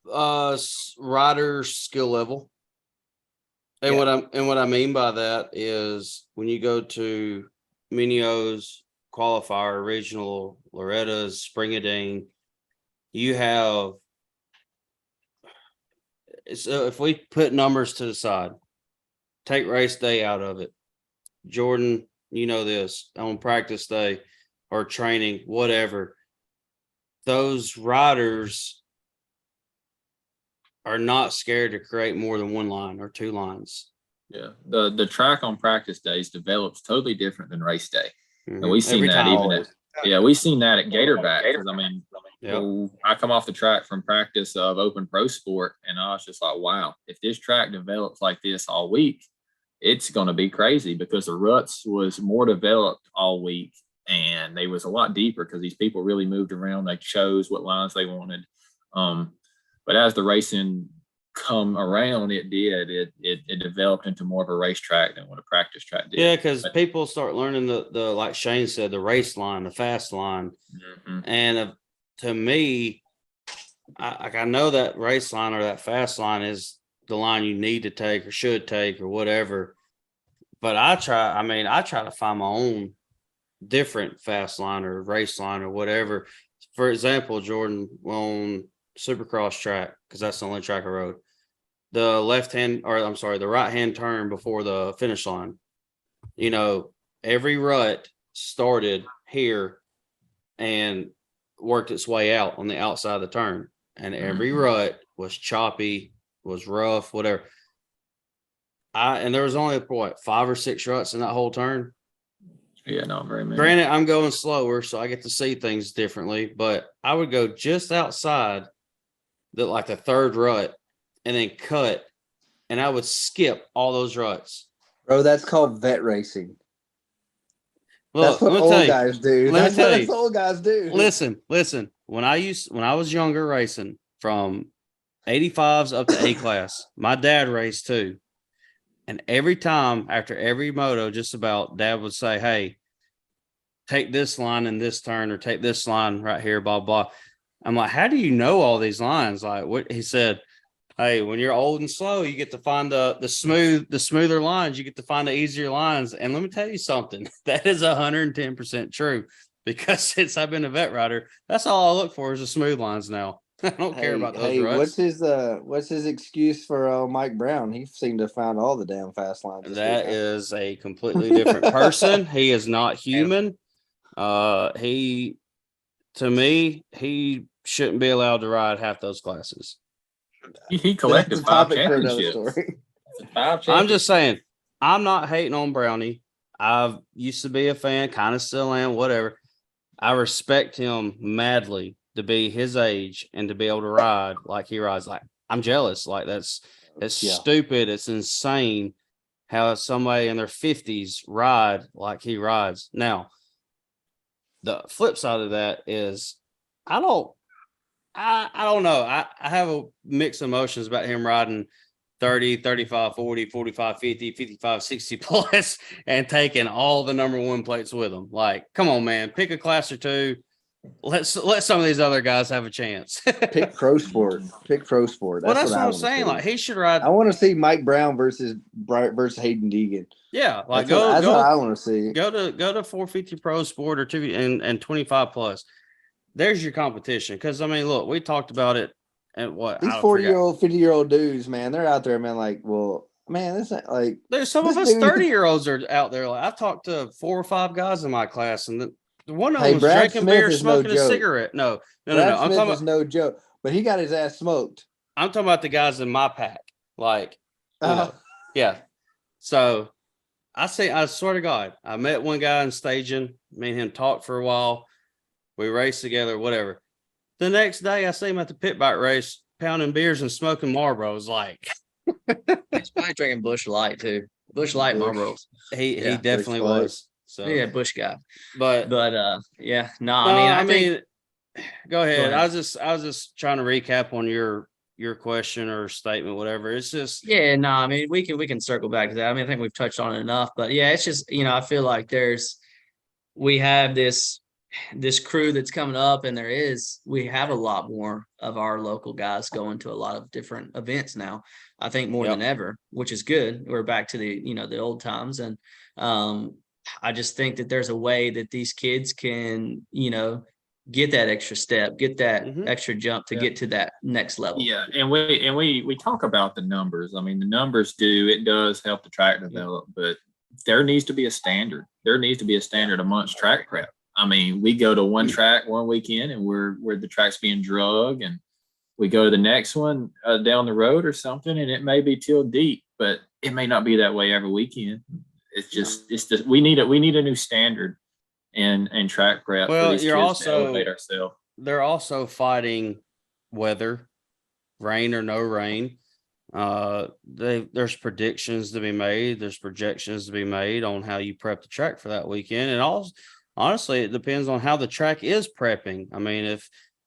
Rider skill level. And what I mean by that is when you go to Minios, qualifier, regional, Loretta's, Springadine, you have, so if we put numbers to the side, take race day out of it. Jordan, you know this, on practice day or training, whatever, those riders are not scared to create more than one line or two lines. Yeah, the track on practice days develops totally different than race day, and we've seen Every that time. even at we've seen that at Gatorback. Because I mean, I come off the track from practice of Open Pro Sport, and I was just like, wow, if this track develops like this all week, it's going to be crazy, because the ruts was more developed all week, and they was a lot deeper because these people really moved around. They chose what lines they wanted. But as the racing come around, it developed into more of a racetrack than what a practice track did. Yeah, because people start learning the like Shane said, the race line, the fast line. And to me, I know that race line or that fast line is the line you need to take or should take or whatever. But I try to find my own different fast line or race line or whatever. For example, Jordan, on Supercross track, because that's the only track I rode, the right hand turn before the finish line, every rut started here and worked its way out on the outside of the turn, and every rut was choppy, was rough, whatever. And there was only 5 or 6 ruts in that whole turn. Yeah, not very many. Granted, I'm going slower, so I get to see things differently, but I would go just outside the third rut and then cut, and I would skip all those ruts. Bro, that's called vet racing. Look, that's what old guys do. That's what old guys do. Listen. When I was younger racing, from 85s up to A class, my dad raced too. And every time after every moto, just about, Dad would say, hey, take this line in this turn, or take this line right here, blah, blah. I'm like, how do you know all these lines? Like, what he said, Hey, when you're old and slow, you get to find the smoother lines. You get to find the easier lines. And let me tell you something, that is 110% true. Because since I've been a vet rider, that's all I look for is the smooth lines now. I don't care about those Hey, ruts. what's his excuse for Mike Brown? He seemed to have found all the damn fast lines. That is a completely different person. He is not human. He, to me, he shouldn't be allowed to ride half those classes. He collected 5 for another championships. story. 5 I'm just saying, I'm not hating on Brownie. I used to be a fan, kind of still am, whatever. I respect him madly to be his age and to be able to ride like he rides. Like, I'm jealous. Like, it's stupid. It's insane how somebody in their 50s ride like he rides. Now, the flip side of that is I don't know. I have a mixed emotions about him riding 30, 35, 40, 45, 50, 55, 60 plus and taking all the number one plates with him. Like, come on, man, pick a class or two. Let some of these other guys have a chance. Pick pro sport. Well, that's what I'm saying. Like, he should ride. I want to see Mike Brown versus Hayden Deegan. Yeah, like that's what I want to see. Go to 450 Pro Sport or 2 and 25 plus. There's your competition. Because I mean, look, we talked about it. And what these 40-year-old, 50-year-old dudes, man, they're out there, man. Like, well, man, this ain't like. There's some of us 30-year-olds are out there. Like, I've talked to 4 or 5 guys in my class, and one of them was drinking beer, smoking a cigarette. No. I'm talking about no joke, but he got his ass smoked. I'm talking about the guys in my pack. Like, yeah. So I swear to God, I met one guy in staging. Me and him talked for a while. We raced together, whatever. The next day, I see him at the pit bike race, pounding beers and smoking Marlboros. Like, he's probably drinking Bush Light too. Bush Light Marlboros. He definitely was. So yeah, Bush guy. But yeah, no. I mean, go ahead. I was just trying to recap on your question or statement, whatever. It's just I mean, we can circle back to that. I mean, I think we've touched on it enough, but yeah, it's just, I feel like we have this crew that's coming up, and we have a lot more of our local guys going to a lot of different events now. I think more than ever, which is good. We're back to the old times. And I just think that there's a way that these kids can, get that extra step, get that extra jump to get to that next level. Yeah. And we talk about the numbers. I mean, the numbers does help the track develop, but there needs to be a standard. There needs to be a standard amongst track prep. I mean, we go to one track one weekend and where the track's being drug, and we go to the next one down the road or something, and it may be tilled deep, but it may not be that way every weekend. It's just we need a new standard in track prep. Well, for these kids to elevate ourselves. They're also fighting weather, rain or no rain. There's predictions to be made. There's projections to be made on how you prep the track for that weekend, and honestly, it depends on how the track is prepping. I mean,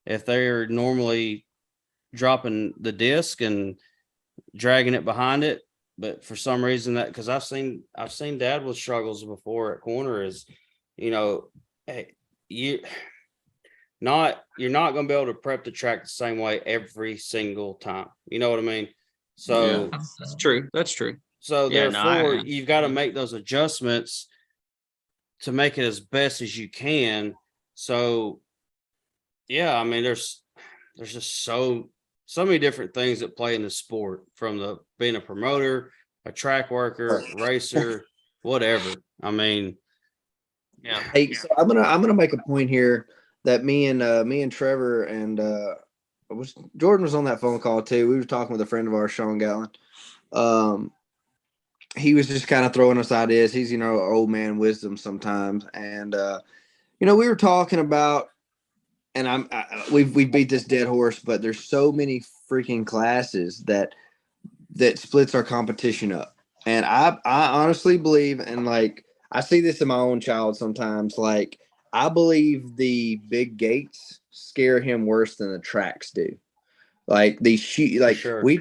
if they're normally dropping the disc and dragging it behind it, but for some reason because I've seen Dad with struggles before at corner is, hey, you're not going to be able to prep the track the same way every single time. You know what I mean? So that's true. That's true. So therefore, you've got to make those adjustments to make it as best as you can. So, I mean, there's just so many different things that play in the sport, from being a promoter, a track worker, racer, whatever. I mean, Hey, so I'm gonna make a point here that me and Trevor and Jordan was on that phone call too. We were talking with a friend of ours, Sean Gallen. He was just kind of throwing us ideas. He's, old man wisdom sometimes. And, we were talking about, and we beat this dead horse, but there's so many freaking classes that splits our competition up. And I honestly believe, and like, I see this in my own child sometimes, like, I believe the big gates scare him worse than the tracks do. Like we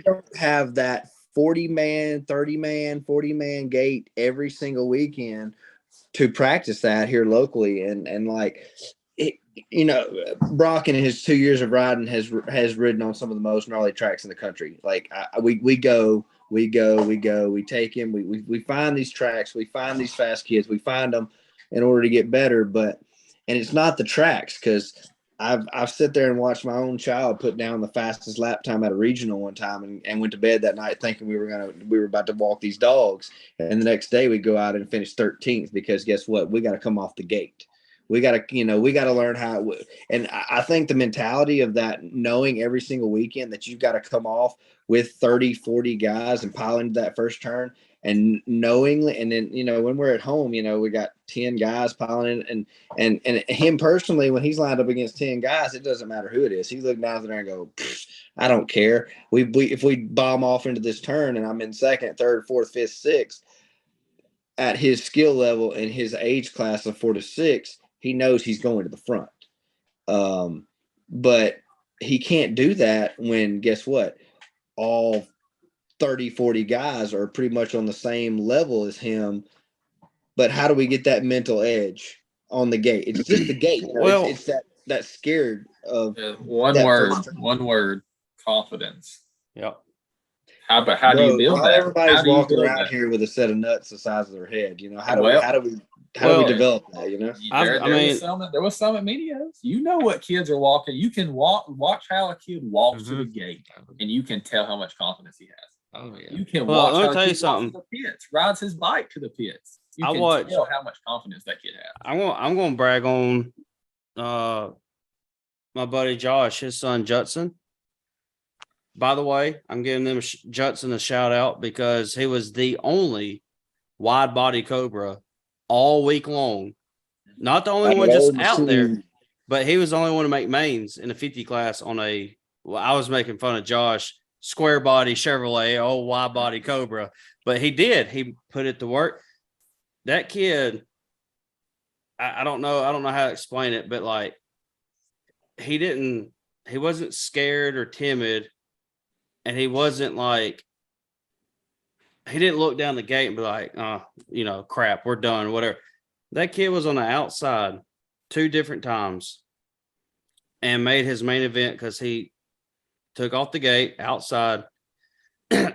don't have that 40-man, 30-man, 40-man gate every single weekend to practice that here locally. And like, you know, Brock in his 2 years of riding has ridden on some of the most gnarly tracks in the country. Like we take him, we find these tracks, we find these fast kids, we find them in order to get better. And it's not the tracks, because I've sit there and watched my own child put down the fastest lap time at a regional one time and went to bed that night thinking we were about to walk these dogs. And the next day we go out and finish 13th, because guess what? We got to come off the gate. We got to learn how and I think the mentality of that, knowing every single weekend that you've got to come off with 30, 40 guys and pile into that first turn, and knowingly, and then, when we're at home, we got 10 guys piling in, and him personally, when he's lined up against 10 guys, it doesn't matter who it is. He look down there and go, I don't care. If we bomb off into this turn and I'm in second, third, fourth, fifth, sixth, at his skill level and his age class of 4 to 6, he knows he's going to the front. But he can't do that when, guess what? All 30, 40 guys are pretty much on the same level as him. But how do we get that mental edge on the gate? It's just the gate. Well, it's that scared of one word, confidence. Yep. How do you build that? Everybody's walking around here with a set of nuts the size of their head. How do we develop that? There was some at Medios. You know what kids are walking. You can watch how a kid walks to the gate, and you can tell how much confidence he has. Oh yeah. You can watch let me how tell a you kid something. walks to the pits, rides his bike to the pits. You can tell how much confidence that kid has. I'm going to brag on my buddy Josh, his son Judson. By the way, I'm giving them Judson a shout out because he was the only wide body Cobra all week long. Not the only one just out there, but he was the only one to make mains in the 50 class on I was making fun of Josh, square body Chevrolet, old wide body Cobra, but he put it to work. That kid, I don't know how to explain it, but like he wasn't scared or timid, and he wasn't like, he didn't look down the gate and be like, crap, we're done, whatever. That kid was on the outside 2 different times and made his main event because he took off the gate outside,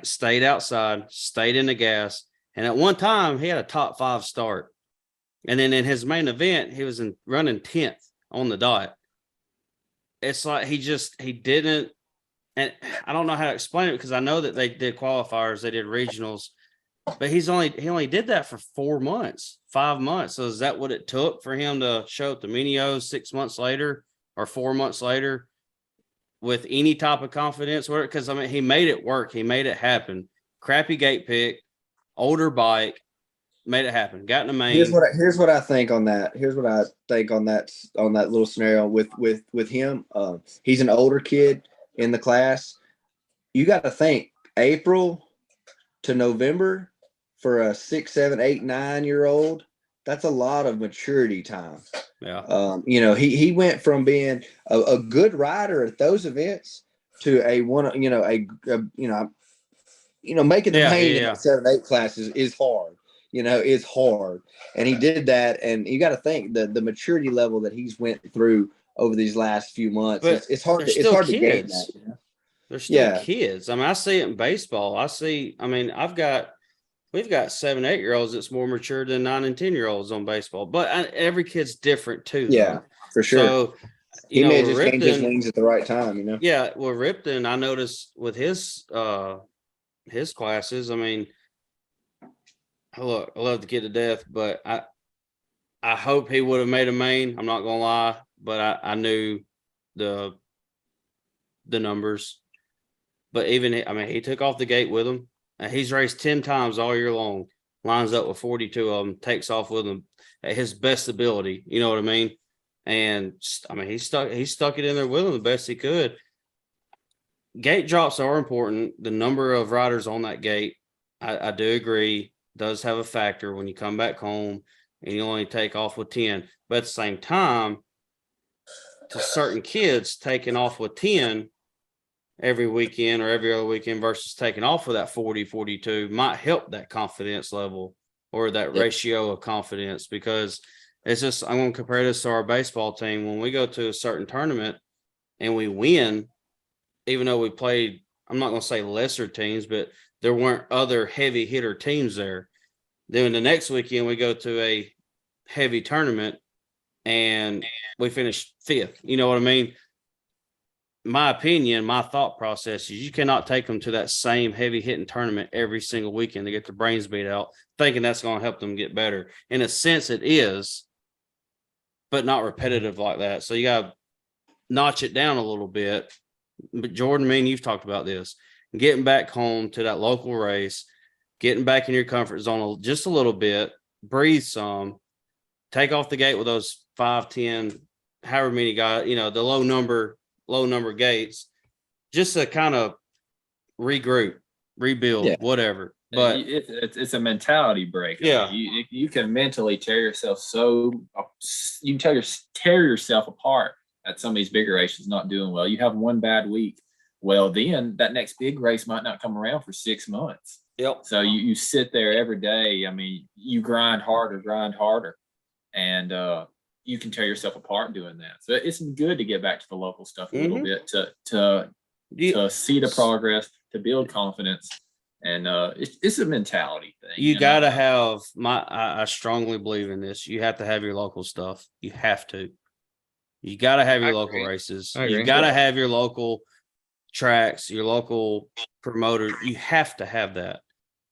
stayed outside, stayed in the gas. And at one time, he had a top 5 start. And then in his main event, he was running 10th on the dot. It's like he didn't, and I don't know how to explain it because I know that they did qualifiers, they did regionals, but he only did that for 4 months, 5 months. So is that what it took for him to show up to Minios 6 months later or 4 months later with any type of confidence? Because he made it work. He made it happen. Crappy gate pick, older bike, made it happen. Got in the main. Here's what I think on that. Here's what I think on that little scenario with him. He's an older kid in the class. You got to think April to November for a 6, 7, 8, 9-year-old. That's a lot of maturity time. Yeah. He went from being a good rider at those events to making the main in the 7, 8 classes is hard. Is hard. And he did that. And you got to think the maturity level that he's went through over these last few months. It's hard to gauge that. They're still kids. I see it in baseball. We've got 7, 8-year-olds that's more mature than 9 and 10-year-olds on baseball, but every kid's different too. Yeah, for sure. So, he may just gain his wings at the right time, Yeah. Well, Ripton, I noticed with his classes, I love the kid to death, but I hope he would have made a main. I'm not going to lie, but I knew the numbers, but he took off the gate with him. He's raced 10 times all year long, lines up with 42 of them, takes off with them at his best ability. You know what I mean? And he stuck it in there with him the best he could. Gate drops are important. The number of riders on that gate, I do agree, does have a factor when you come back home and you only take off with 10. But at the same time, to certain kids, taking off with 10 every weekend or every other weekend versus taking off with that 40, 42 might help that confidence level or that ratio of confidence, because It's just, I'm going to compare this to our baseball team. When we go to a certain tournament and we win, even though we played, I'm not going to say lesser teams, but there weren't other heavy hitter teams there. Then the next weekend we go to a heavy tournament and we finish 5th. You know what I mean? My opinion, my thought process is you cannot take them to that same heavy hitting tournament every single weekend to get their brains beat out, thinking that's going to help them get better. In a sense, it is, but not repetitive like that. So you got to notch it down a little bit. But Jordan, me and you've talked about this, getting back home to that local race, getting back in your comfort zone just a little bit, breathe some, take off the gate with those 5, 10, however many guys, you know, the low number gates, just to kind of regroup, rebuild, whatever. But it's a mentality break. Yeah. I mean, you can mentally tear yourself you can tear yourself apart at some of these bigger races not doing well. You have one bad week. Well, then that next big race might not come around for 6 months. Yep. So you sit there every day. I mean, you grind harder, and you can tear yourself apart doing that. So it's good to get back to the local stuff a little bit to see the progress, to build confidence, and it's a mentality thing. You got to have I strongly believe in this. You have to have your local stuff. You have to. You got to have your local races. You got to have your local tracks, your local promoter. You have to have that.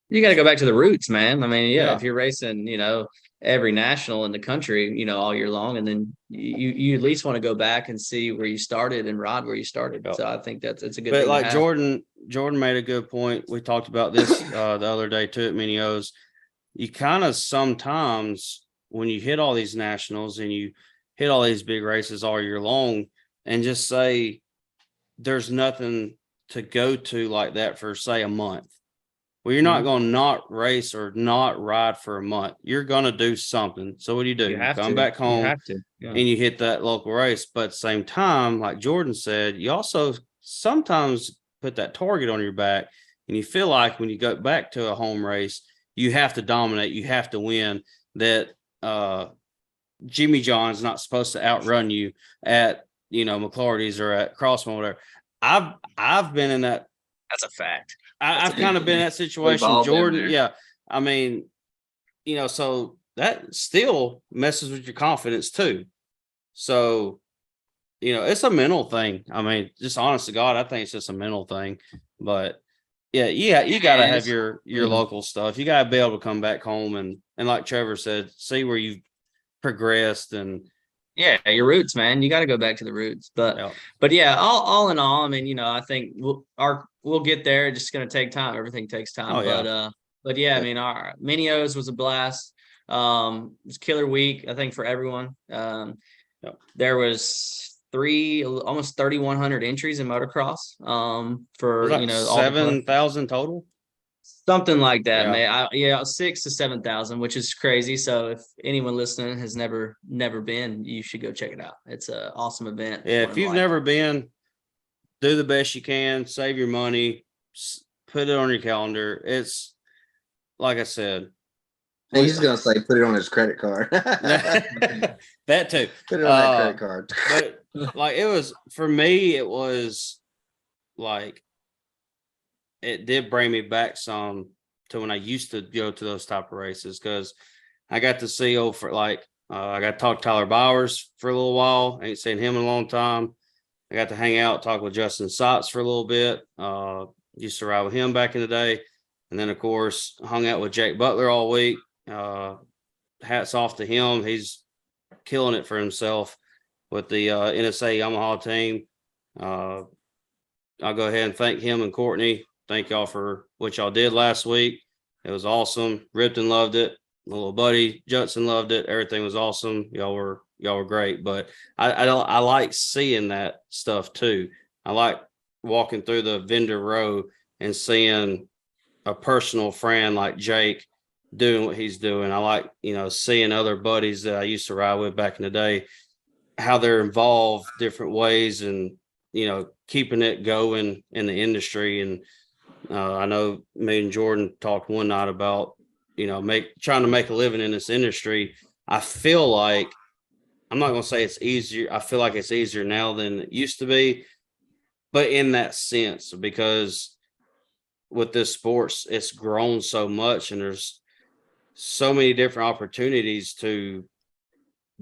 You got to go back to the roots, man. I mean, if you're racing, you know, every national in the country, you know, all year long, and then you at least want to go back and see where you started and ride where you started. So I think it's a good thing. But like Jordan made a good point. We talked about this the other day too at Mini O's. You kind of sometimes when you hit all these nationals and you hit all these big races all year long and just say there's nothing to go to like that for say a month. Well, you're not going to not race or not ride for a month. You're going to do something. So what do? You come back home and you hit that local race. But at the same time, like Jordan said, you also sometimes put that target on your back and you feel like when you go back to a home race, you have to dominate, you have to win, that Jimmy John's not supposed to outrun you at, you know, McClarty's or at Crossman, whatever. I've been in that. That's a fact. I've kind of been in that situation, Jordan. Yeah. I mean, you know, so that still messes with your confidence too. So, you know, it's a mental thing. I mean, just honest to God, I think it's just a mental thing. But yeah, you got to have your local stuff. You got to be able to come back home and like Trevor said, see where you've progressed and. Yeah, your roots, man. You got to go back to the roots. But yeah, all in all, I mean, you know, I think we'll get there. It's just going to take time. Everything takes time. But yeah, I mean, our Mini-O's was a blast. It was a killer week, I think, for everyone. There was almost 3,100 entries in motocross. For like 7,000 total. Something like that, man. 6,000 to 7,000, which is crazy. So if anyone listening has never been, you should go check it out. It's an awesome event. Yeah, if you've never been, do the best you can. Save your money. Put it on your calendar. It's like I said. He's gonna say put it on his credit card. That too. Put it on that credit card. But like it was for me, it was like. It did bring me back some to when I used to go to those type of races because I got to see I got to talk to Tyler Bowers for a little while. I ain't seen him in a long time. I got to hang out, talk with Justin Sotts for a little bit. Used to ride with him back in the day. And then, of course, hung out with Jake Butler all week. Hats off to him. He's killing it for himself with the NSA Yamaha team. I'll go ahead and thank him and Courtney. Thank y'all for what y'all did last week. It was awesome. Ripton loved it. My little buddy Judson loved it. Everything was awesome. Y'all were great. But I like seeing that stuff too. I like walking through the vendor row and seeing a personal friend like Jake doing what he's doing. I like, you know, seeing other buddies that I used to ride with back in the day, how they're involved different ways and, you know, keeping it going in the industry. And I know me and Jordan talked one night about, you know, trying to make a living in this industry. I feel like, I'm not going to say it's easier. I feel like it's easier now than it used to be, but in that sense, because with this sports, it's grown so much and there's so many different opportunities to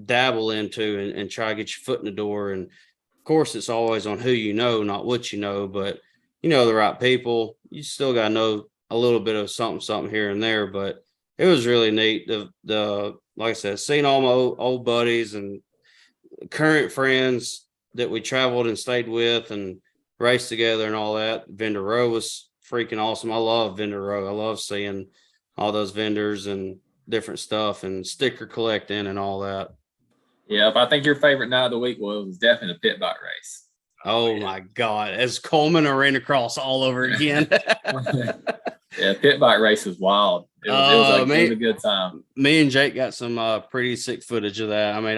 dabble into and try to get your foot in the door. And of course, it's always on who you know, not what you know, but you know the right people. You still got to know a little bit of something here and there. But it was really neat. The like I said, seeing all my old buddies and current friends that we traveled and stayed with and raced together and all that. Vendor row was freaking awesome. I love vendor row. I love seeing all those vendors and different stuff and sticker collecting and all that. Yeah, I think your favorite night of the week was definitely the pit bike race. Oh yeah. my God. As Coleman ran across all over again. Yeah, pit bike race was wild. It was a good time. Me and Jake got some pretty sick footage of that. I mean,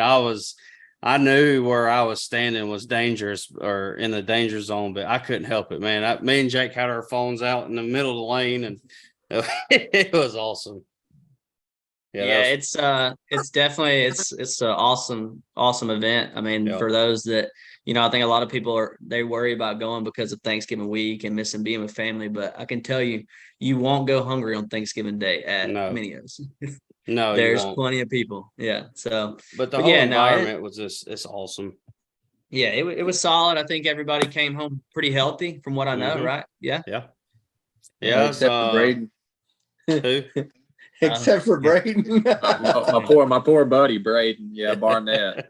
I knew where I was standing was dangerous or in the danger zone, but I couldn't help it, man. Me and Jake had our phones out in the middle of the lane, and it was awesome. Yeah, it's definitely it's an awesome event. I mean, for those that, I think a lot of people they worry about going because of Thanksgiving week and missing being with family, but I can tell you, you won't go hungry on Thanksgiving Day at Minio's. No, there's plenty of people. Yeah. So, but the whole environment was just, it's awesome. Yeah, it was solid. I think everybody came home pretty healthy from what I know, right? Yeah. Yeah. Except for Braden. Who? Except for Braden. my poor buddy Braden. Yeah, Barnett.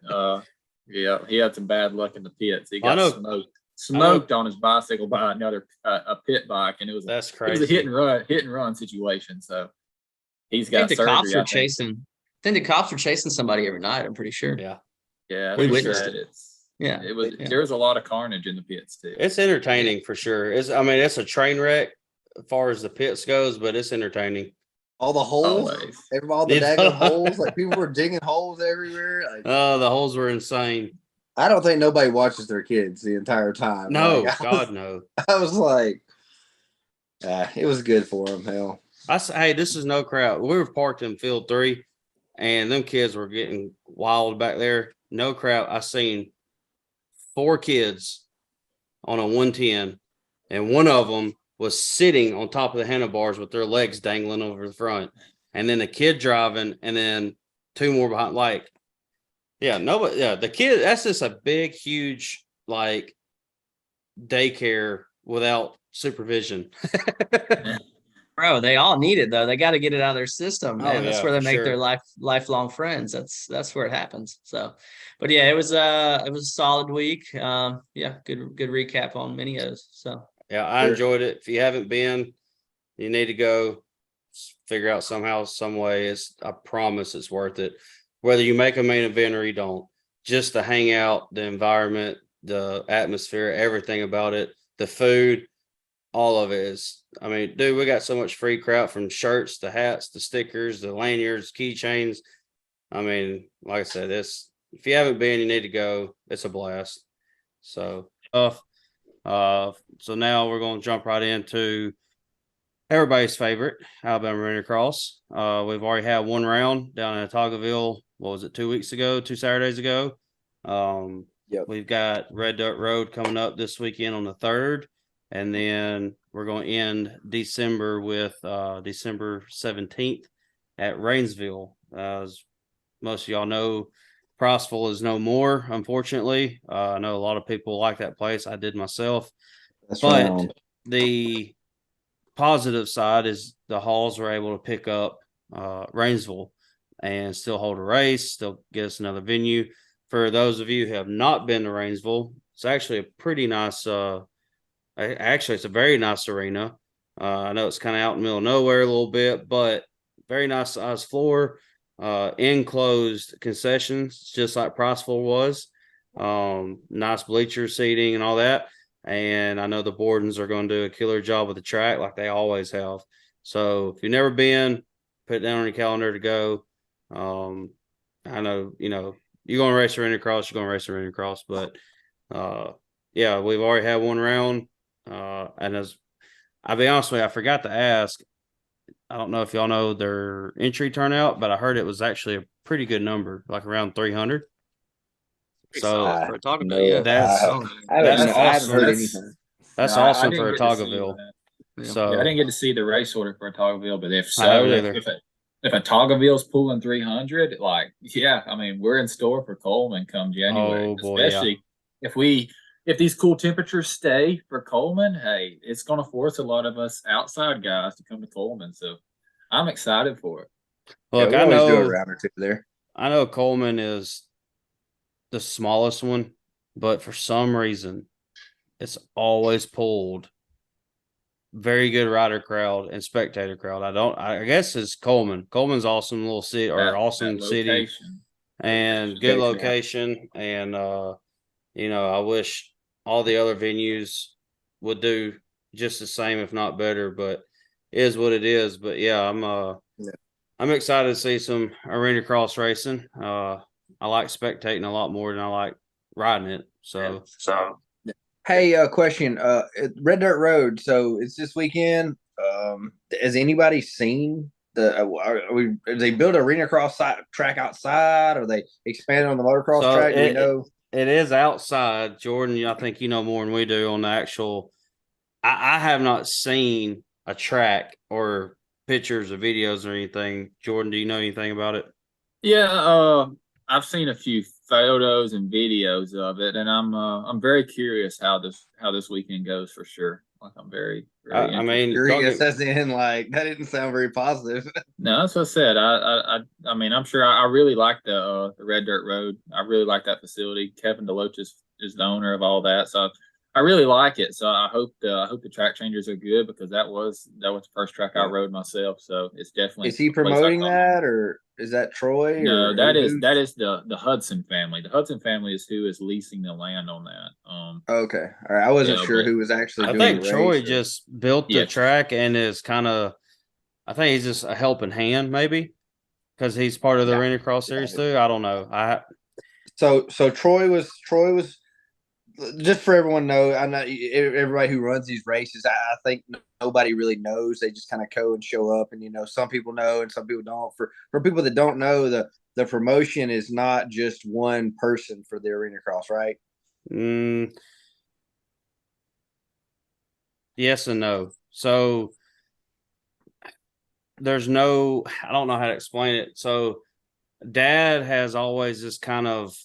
Yeah, he had some bad luck in the pits. He got smoked on his bicycle by another a pit bike, and that's crazy. It was a hit and run situation. So he's got surgery. Cops were chasing. I think the cops were chasing somebody every night. I'm pretty sure. Yeah. We witnessed it. It was. There was a lot of carnage in the pits too. It's entertaining for sure. It's a train wreck as far as the pits goes, but it's entertaining. All the holes, all the daggone holes, like people were digging holes everywhere. Like, the holes were insane. I don't think nobody watches their kids the entire time. No, no. I was like, it was good for them. Hell, hey, this is no crowd. We were parked in field 3, and them kids were getting wild back there. No crowd. I seen 4 kids on a 110, and one of them was sitting on top of the handlebars with their legs dangling over the front, and then a kid driving, and then 2 more behind. Like, the kid, that's just a big, huge, like, daycare without supervision. Bro, they all need it though. They got to get it out of their system, man. That's where they make their lifelong friends. That's where it happens. So, but yeah, it was a solid week. Good recap on Minio's. So yeah, I enjoyed it. If you haven't been, you need to go. Figure out somehow, some way. I promise it's worth it. Whether you make a main event or you don't, just to hang out, the environment, the atmosphere, everything about it, the food, all of it is. I mean, dude, we got so much free crap, from shirts, the hats, the stickers, the lanyards, keychains. I mean, like I said, if you haven't been, you need to go. It's a blast. So, so now we're going to jump right into everybody's favorite, Alabama Rent-A-Cross. We've already had one round down in Otagoville. What was it, 2 Saturdays ago? We've got Red Dirt Road coming up this weekend on the 3rd. And then we're going to end December with December 17th at Rainsville. As most of y'all know, Priceville is no more, unfortunately. I know a lot of people like that place. I did myself. But the positive side is the Halls were able to pick up Rainsville and still hold a race, still get us another venue. For those of you who have not been to Rainsville, it's actually a pretty nice actually, it's a very nice arena. I know it's kind of out in the middle of nowhere a little bit, but very nice size floor, enclosed concessions, just like Priceville was. Nice bleacher seating and all that. And I know the Bordens are going to do a killer job with the track like they always have. So if you've never been, put it down on your calendar to go. I know, you're going to race around across, you're going to race around across, but we've already had one round. And as I'll be honest with you, I forgot to ask, I don't know if y'all know their entry turnout, but I heard it was actually a pretty good number, like around 300. Pretty So solid for a taco no, Bell, yeah. that's- I That's haven't heard awesome. anything. That's No, I awesome didn't for a get to see Tagoville. that. Yeah. So Yeah, I didn't get to see the race order for a Tagoville, but if I haven't so, either. if a Tagoville's pulling 300, like, yeah, I mean, we're in store for Coleman come January, Oh, boy, yeah. especially if these cool temperatures stay for Coleman. Hey, it's going to force a lot of us outside guys to come to Coleman, so I'm excited for it. look, we I always do a know, round or two there. I know Coleman is the smallest one, but for some reason, it's always pulled very good rider crowd and spectator crowd. I guess it's Coleman. Coleman's awesome little city or awesome That city location. and good Location, yeah. location. And I wish all the other venues would do just the same, if not better, but it is what it is. But yeah, I'm excited to see some arena cross racing. I like spectating a lot more than I like riding it. So Hey, question. Red Dirt Road. So it's this weekend. Has anybody seen the? Are they build an arena cross track outside? Or are they expanding on the motocross So track? Do we know? it is outside, Jordan. I think you know more than we do on the actual. I have not seen a track or pictures or videos or anything. Jordan, do you know anything about it? Yeah, I've seen a few photos and videos of it, and I'm very curious how this weekend goes for sure. Like I'm very I mean, interested. Curious as in like that didn't sound very positive. No, that's what I said. I mean, I'm sure I really like the Red Dirt Road. I really like that facility. Kevin Deloach is the owner of all that, so I really like it. So I hope the track changers are good because that was the first track I rode myself. So it's definitely Is he a place I promoting call that, or is that Troy? No, or that is who's- the Hudson family. The Hudson family is who is leasing the land on that. Okay, all right. I wasn't Yeah, sure but who was actually I doing think the Troy race. just built the Yeah. track and is kind of. I think he's just a helping hand, maybe, because he's part of the Yeah. Arena Cross series too. I don't know. So Troy was just for everyone to know. I know everybody who runs these races. I think nobody really knows. They just kind of go and show up, and some people know and some people don't. For people that don't know, the promotion is not just one person for the Arena Cross, right? Yes and no. So there's no. I don't know how to explain it. So Dad has always just kind of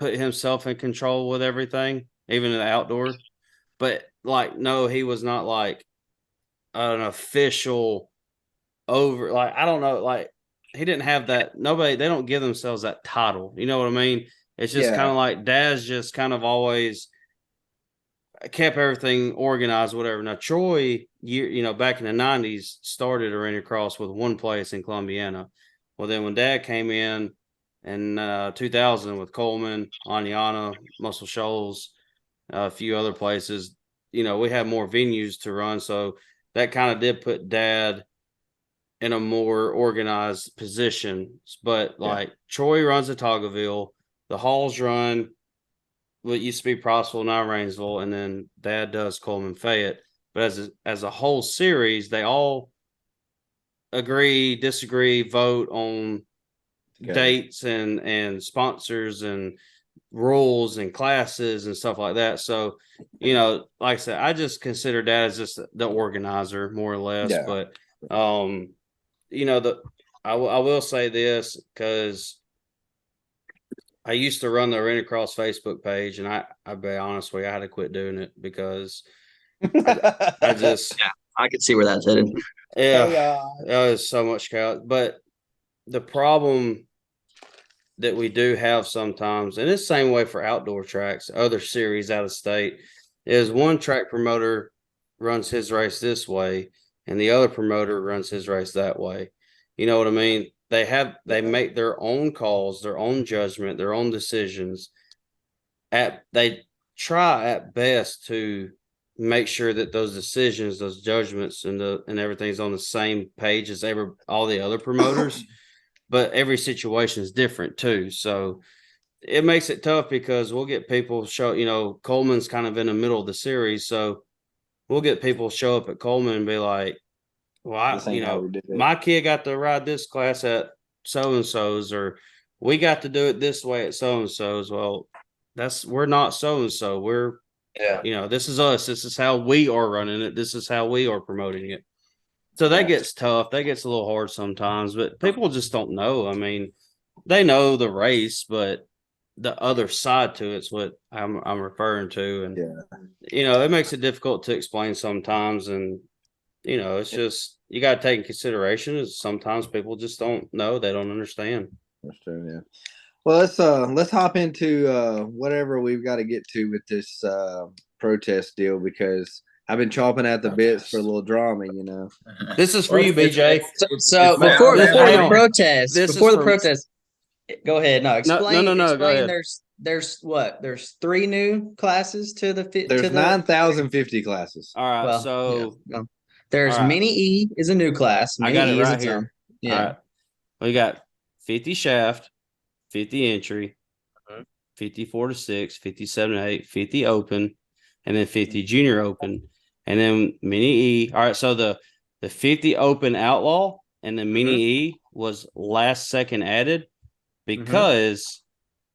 put himself in control with everything, even in the outdoor. But no, he was not like an official I don't know, he didn't have that. Nobody, they don't give themselves that title. You know what I mean? It's just kind of like Dad's just kind of always kept everything organized, whatever. Now Troy, back in the 90s, started Arena Cross with one place in Columbiana. Well, then when Dad came in 2000 with Coleman, Aniana, Muscle Shoals, a few other places, we had more venues to run. So that kind of did put Dad in a more organized position. But Troy runs at Toggleville, the Halls run what used to be Prosville, now Rainsville, and then Dad does Coleman Fayette. But as a whole series, they all agree, disagree, vote on dates and sponsors and rules and classes and stuff like that. So, like I said, I just consider Dad as just the organizer more or less. Yeah. But I will say this because I used to run the Arena Cross Facebook page, and I'll be honest with you, I had to quit doing it because I just I could see where that's headed. it was so much chaos. But the problem that we do have sometimes, and it's the same way for outdoor tracks, other series out of state, is one track promoter runs his race this way, and the other promoter runs his race that way. You know what I mean? They make their own calls, their own judgment, their own decisions. They try at best to make sure that those decisions, those judgments, and everything's on the same page as all the other promoters. But every situation is different too. So it makes it tough because we'll get people Coleman's kind of in the middle of the series. So we'll get people show up at Coleman and be like, Well, This ain't how we did it. my kid got to ride this class at so and so's, or we got to do it this way at so and so's. Well, we're not so and so. We're this is us. This is how we are running it. This is how we are promoting it. So that gets tough. That gets a little hard sometimes, but people just don't know. I mean, they know the race, but the other side to it's what I'm referring to. And it makes it difficult to explain sometimes. And it's just you got to take in consideration is sometimes people just don't know, they don't understand. That's true, yeah. Well, let's hop into whatever we've got to get to with this protest deal, because I've been chomping at the bits for a little drama, This is for you, BJ. So It's before valid. the protest, This is before the for- protest, go ahead. No, explain. No, go explain. ahead. There's what? There's 3 new classes to the There's 9,050 classes. All right, Well, so there's all right. Mini E is a new class. I Mini got it E is right its here. own. Yeah. All right. We got 50 shaft, 50 entry, 54 to 6, 57 to 8, 50 open, and then 50 junior open, and then mini E. All right, so the 50 open outlaw and the mini E was last second added because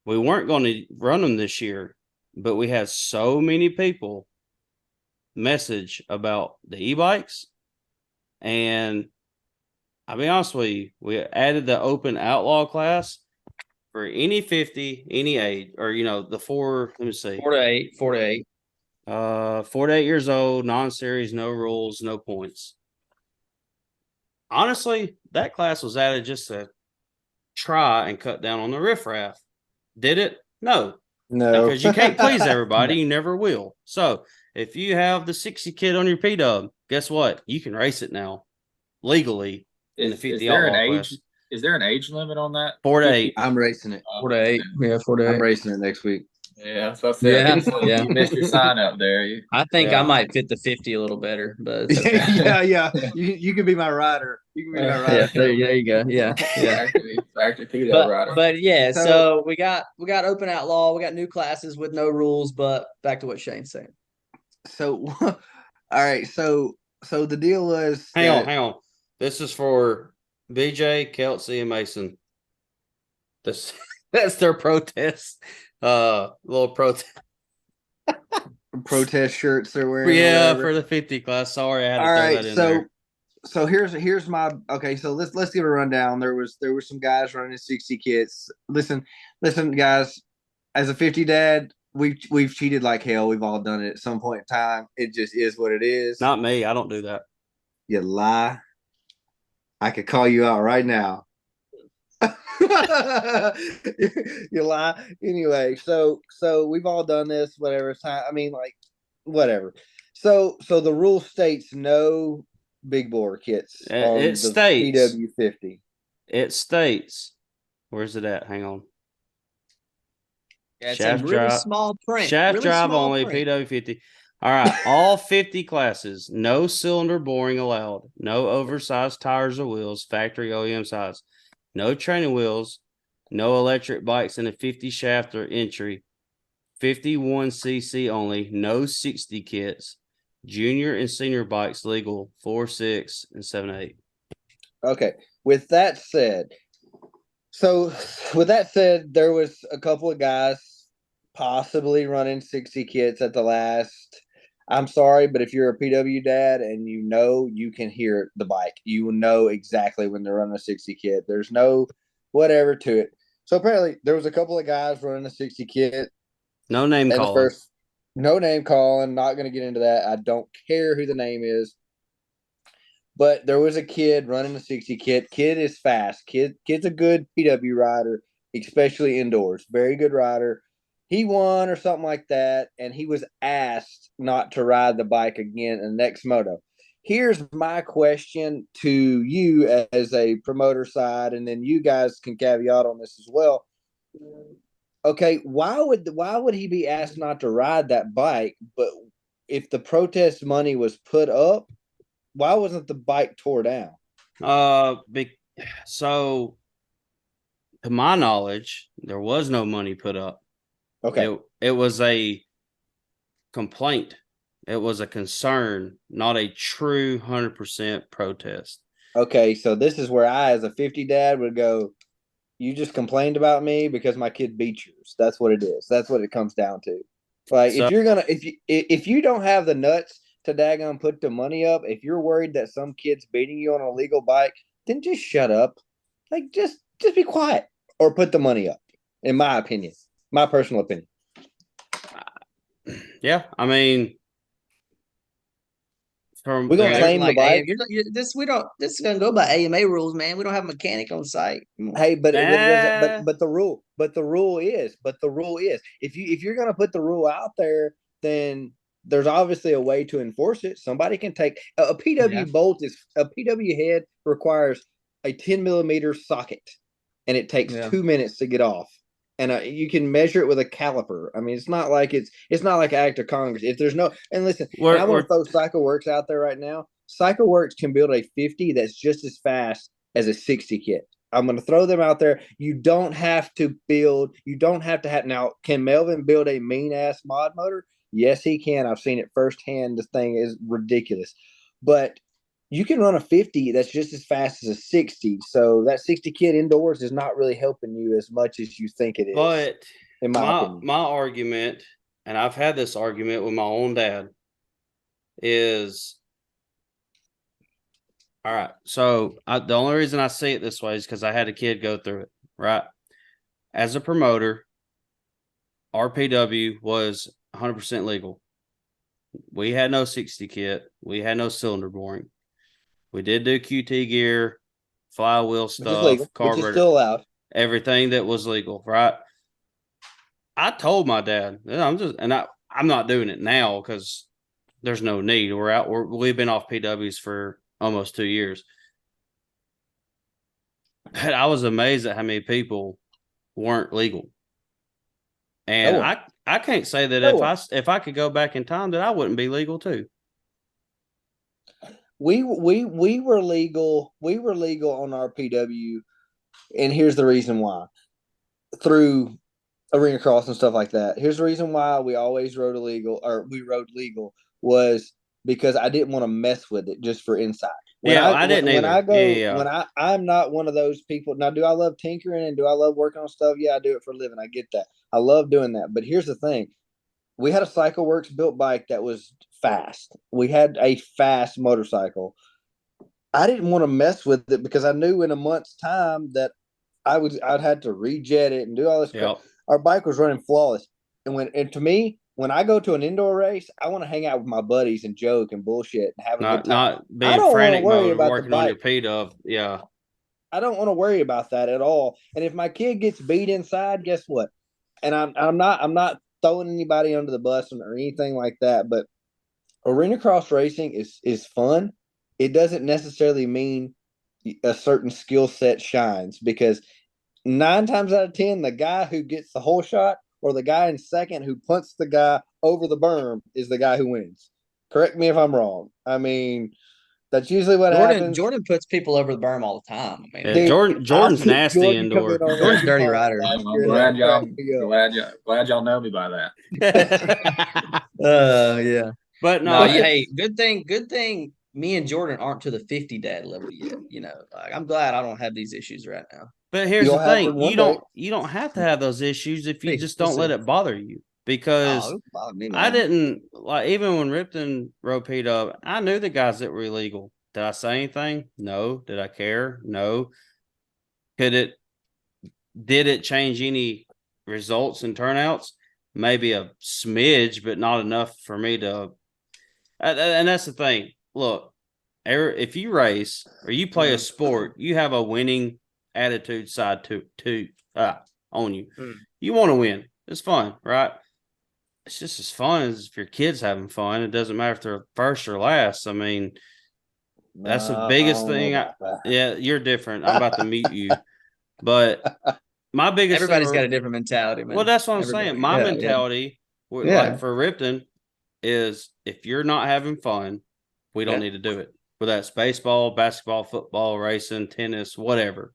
we weren't going to run them this year, but we had so many people message about the e-bikes, and I'll be honest with you, we added the open outlaw class for any 50, any age, or the 4 to 8. 4 to 8. 4 to 8 years old, non-series, no rules, no points. Honestly, that class was added just to try and cut down on the riffraff. Did it? No. Because you can't please everybody. You never will. So if you have the 60 kid on your P-Dub, guess what? You can race it now legally in the 50 outlaw class. Is there an age limit on that? 4 to 8. I'm racing it. 4 to 8. Yeah, 4 to 8. I'm racing it next week. Yeah, that's what I said. Yeah. You missed your sign up there. I think I might fit the 50 a little better, but it's okay. yeah. You can be my rider. You can be my rider. Yeah, there you go. Yeah. Factory rider. But yeah, so we got open outlaw, we got new classes with no rules, but back to what Shane's saying. So all right, so the deal was hang on. This is for BJ, Kelsey, and Mason. That's their protest. Little protest shirts they're wearing. Yeah, for the 50 class. Sorry, I had to throw that in there. So here's my so let's give a rundown. There was some guys running 60 kits. Listen, guys, as a 50 dad, we've cheated like hell. We've all done it at some point in time. It just is what it is. Not me. I don't do that. You lie. I could call you out right now. You lie. Anyway, so we've all done this, whatever time. I mean, like, whatever. So the rule states no big bore kits on it the states PW50. It states, where's it at? Hang on. Yeah, it's in really small print. Shaft really drive small only, print. PW50. All right, all 50 classes, no cylinder boring allowed, no oversized tires or wheels, factory OEM size, no training wheels, no electric bikes in a 50 shaft or entry, 51cc only, no 60 kits, junior and senior bikes legal, 4, 6, and 7, 8. Okay. With that said, there was a couple of guys possibly running 60 kits at the last. I'm sorry, but if you're a PW dad and you can hear the bike, you will know exactly when they're running a 60 kit. There's no whatever to it. So apparently there was a couple of guys running a 60 kit. No name calling. No name calling. Not going to get into that. I don't care who the name is. But there was a kid running a 60 kit. Kid is fast. Kid's a good PW rider, especially indoors. Very good rider. He won or something like that, and he was asked not to ride the bike again in the next moto. Here's my question to you as a promoter side, and then you guys can caveat on this as well. Okay, why would he be asked not to ride that bike? But if the protest money was put up, why wasn't the bike tore down? So to my knowledge, there was no money put up. Okay. It was a complaint. It was a concern, not a true 100% protest. Okay, so this is where I, as a 50 dad, would go, you just complained about me because my kid beat yours. That's what it is. That's what it comes down to. Like, So- if you don't have the nuts to daggone put the money up, if you're worried that some kid's beating you on a legal bike, then just shut up. Like, just be quiet or put the money up. In my opinion, my personal opinion. Yeah, I mean, from We're gonna there- claim the bike. This is gonna go by AMA rules, man. We don't have a mechanic on site. Hey, but it doesn't. Nah. But the rule is if you're gonna put the rule out there, then there's obviously a way to enforce it. Somebody can take a PW bolt is a PW head requires a 10 millimeter socket, and it takes 2 minutes to get off. And you can measure it with a caliper. I mean, it's not like it's not like an act of Congress. If there's no and listen, and I want to throw CycleWorks out there right now. CycleWorks can build a 50 that's just as fast as a 60 kit. I'm going to throw them out there. You don't have to build. You don't have to have. Now, can Melvin build a mean ass mod motor? Yes, he can. I've seen it firsthand. This thing is ridiculous, but you can run a 50 that's just as fast as a 60. So that 60 kit indoors is not really helping you as much as you think it is. But in my opinion, my argument, and I've had this argument with my own dad, is all right. So the only reason I see it this way is because I had a kid go through it, right? As a promoter, RPW was 100% legal. We had no 60 kit. We had no cylinder boring. We did do QT gear, flywheel stuff, which is still allowed. Everything that was legal, right? I told my dad, I'm not doing it now because there's no need. We've been off PWs for almost 2 years. But I was amazed at how many people weren't legal. And I can't say that if I could go back in time that I wouldn't be legal too. We were legal. We were legal on RPW, and here's the reason why. Through arena cross and stuff like that. Here's the reason why we always rode legal was because I didn't want to mess with it just for insight. I'm not one of those people. Now, do I love tinkering and do I love working on stuff? Yeah, I do it for a living. I get that. I love doing that. But here's the thing. We had a CycleWorks built bike that was fast. We had a fast motorcycle. I didn't want to mess with it because I knew in a month's time that I'd had to rejet it and do all this crap. Our bike was running flawless. And to me, when I go to an indoor race, I want to hang out with my buddies and joke and bullshit and have a good time. Not being frantic mode, working on your P-Dub. Yeah. I don't want to worry about that at all. And if my kid gets beat inside, guess what? And I'm not throwing anybody under the bus or anything like that, but arena cross racing is fun. It doesn't necessarily mean a certain skill set shines, because 9 times out of 10, the guy who gets the whole shot or the guy in second who punts the guy over the berm is the guy who wins. Correct me if I'm wrong. I mean, that's usually what happens. Jordan puts people over the berm all the time. I mean, Jordan's nasty indoor. Jordan's dirty rider. I'm glad y'all know me by that. Yeah. But no, hey, good thing me and Jordan aren't to the 50 dad level yet. You know, like, I'm glad I don't have these issues right now. But here's the thing: you don't have to have those issues if you just don't let it bother you. Because I didn't like, even when Ripton rode P-Dub, I knew the guys that were illegal. Did I say anything? No. Did I care? No. Did it change any results and turnouts? Maybe a smidge, but not enough for me to. And that's the thing. Look, if you race or you play a sport, you have a winning attitude side on you. You want to win. It's fun, right? It's just as fun as if your kid's having fun. It doesn't matter if they're first or last. I mean, that's the biggest thing. Yeah, you're different. I'm about to meet you. But my biggest everybody's got a different mentality, man. Well, that's what I'm saying. My mentality, like for Ripton, is if you're not having fun, we don't need to do it. Whether that's baseball, basketball, football, racing, tennis, whatever.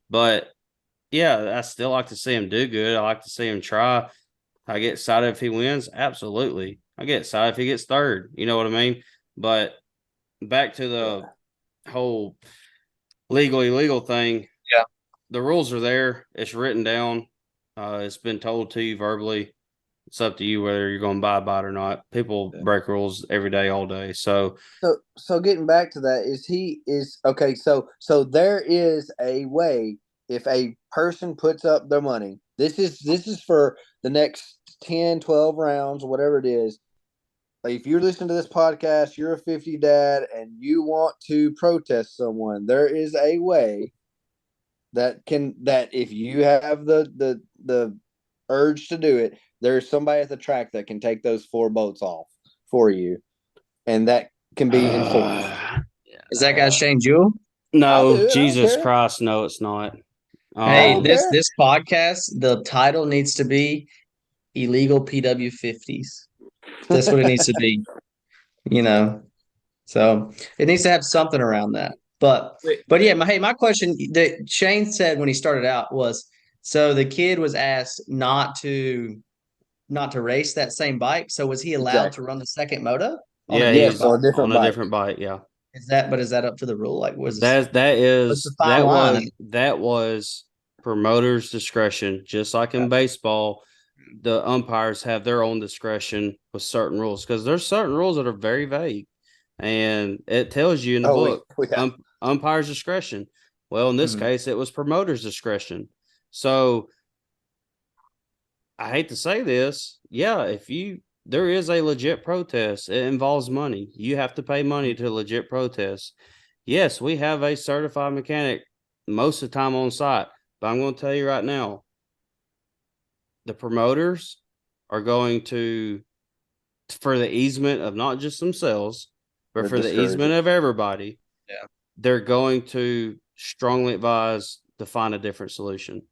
But yeah, I still like to see him do good. I like to see him try. I get excited if he wins. Absolutely. I get excited if he gets third. You know what I mean? But back to the whole legal illegal thing. Yeah. The rules are there. It's written down. It's been told to you verbally. It's up to you whether you're going to abide by it or not. People break rules every day, all day. So getting back to that, okay. So there is a way if a person puts up their money. This is for the next 10, 12 rounds, whatever it is. If you're listening to this podcast, you're a 50 dad and you want to protest someone, there is a way that if you have the urge to do it, there's somebody at the track that can take those 4 boats off for you, and that can be enforced. Is that guy Shane Jewell? I'll do no, it. I don't Jesus care. Christ, no, it's not. Hey, don't this care. this podcast, the title needs to be illegal PW50s. That's what it needs to be. So it needs to have something around that. But yeah, my question that Shane said when he started out was, so the kid was asked not to race that same bike. So was he allowed to run the second moto? Yeah, Yes, he's on a different on a bike. different bike. Yeah, Is that up to the rule? Like, what's that what's the fine line? that was promoter's discretion. Just like in baseball, the umpires have their own discretion with certain rules because there's certain rules that are very vague, and it tells you in the book umpire's discretion. Well, in this case, it was promoter's discretion. So I hate to say this, yeah, there is a legit protest. It involves money. You have to pay money to a legit protest. Yes, we have a certified mechanic most of the time on site, but I'm going to tell you right now, the promoters are going to, for the easement of not just themselves, but for the easement of everybody, they're going to strongly advise to find a different solution.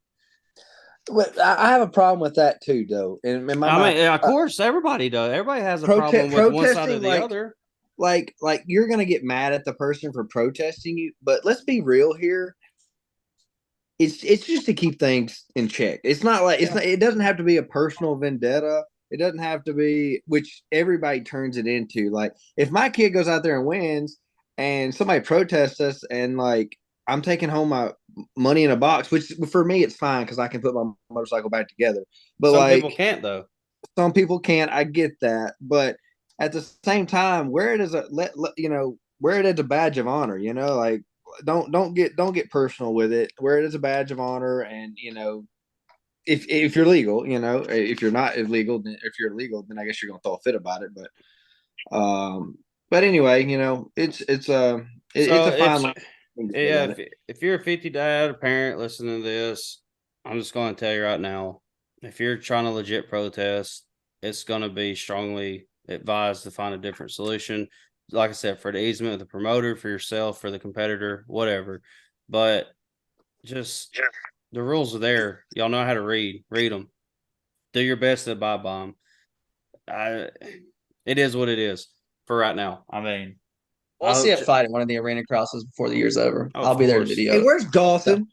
Well, I have a problem with that too, though. And of course, everybody does. Everybody has a problem with one side or the other. Like you're gonna get mad at the person for protesting you, but let's be real here. It's just to keep things in check. It's not like it doesn't have to be a personal vendetta. It doesn't have to be, which everybody turns it into. Like if my kid goes out there and wins, and somebody protests us, and like I'm taking home my money in a box, which for me it's fine because I can put my motorcycle back together. But some people can't, though. Some people can't. I get that, but at the same time, wear it as wear it as a badge of honor. Like don't get personal with it. Wear it as a badge of honor, and if you're legal, if you're not illegal, then if you're illegal, then I guess you're gonna throw a fit about it. But anyway, it's a fine line. Yeah, if you're a 50 dad or parent listening to this, I'm just going to tell you right now, if you're trying to legit protest, it's going to be strongly advised to find a different solution. Like I said, for the easement of the promoter, for yourself, for the competitor, whatever. But just the rules are there. Y'all know how to read them. Do your best to abide by them. It is what it is for right now. I mean, we'll see a fight at one of the arena crosses before the year's over. Oh, I'll be there to video. Hey, where's Dawson?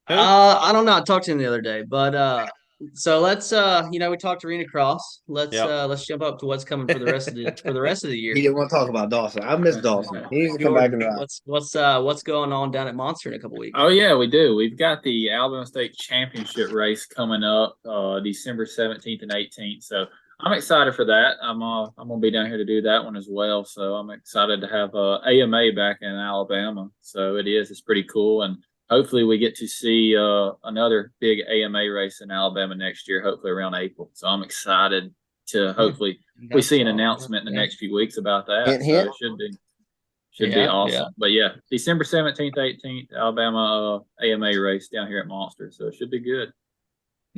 I don't know. I talked to him the other day, but so let's we talked arena cross. Let's jump up to what's coming for the rest of the year. He didn't want to talk about Dawson. I miss Dawson. He needs to come back and ride. What's going on down at Monster in a couple weeks? Oh yeah, we do. We've got the Alabama State Championship race coming up December 17th and 18th. So I'm excited for that. I'm gonna be down here to do that one as well. So I'm excited to have AMA back in Alabama. So it's pretty cool, and hopefully we get to see another big AMA race in Alabama next year. Hopefully around April. So I'm excited to hopefully we see an announcement in the next few weeks about that. So it should be awesome. Yeah. But yeah, December 17th, 18th, Alabama AMA race down here at Monster. So it should be good.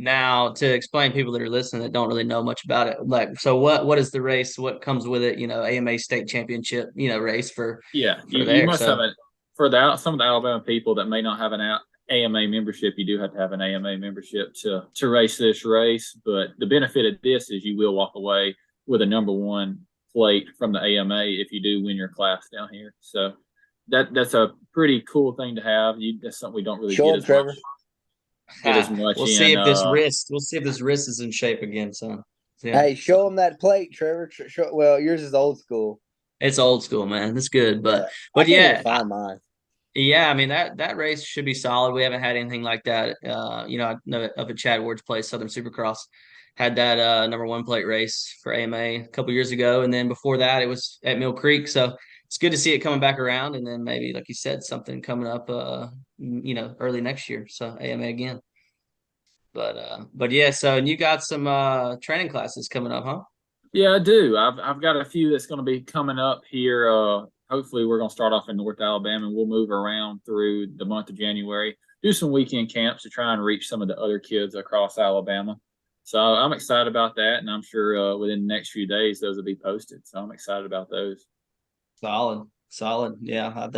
Now, to explain people that are listening that don't really know much about it, so what is the race? What comes with it? AMA state championship, race for. Yeah, you must have it for some of the Alabama people that may not have an AMA membership. You do have to have an AMA membership to race this race. But the benefit of this is you will walk away with a number 1 plate from the AMA if you do win your class down here. So that's a pretty cool thing to have. That's something we don't really get as much. We'll see if this wrist is in shape again, son. Yeah. Hey, show them that plate, Trevor. Well, yours is old school. It's old school, man. It's good, Yeah. I but can't even yeah, find mine. yeah. I mean that race should be solid. We haven't had anything like that. I know of a Chad Ward's place, Southern Supercross, had that number one plate race for AMA a couple years ago, and then before that, it was at Mill Creek. So it's good to see it coming back around, and then maybe, like you said, something coming up, early next year. So AMA again. But yeah. So, and you got some training classes coming up, huh? Yeah, I do. I've got a few that's going to be coming up here. Hopefully, we're going to start off in North Alabama, and we'll move around through the month of January. Do some weekend camps to try and reach some of the other kids across Alabama. So I'm excited about that, and I'm sure within the next few days those will be posted. So I'm excited about those. Solid. Yeah,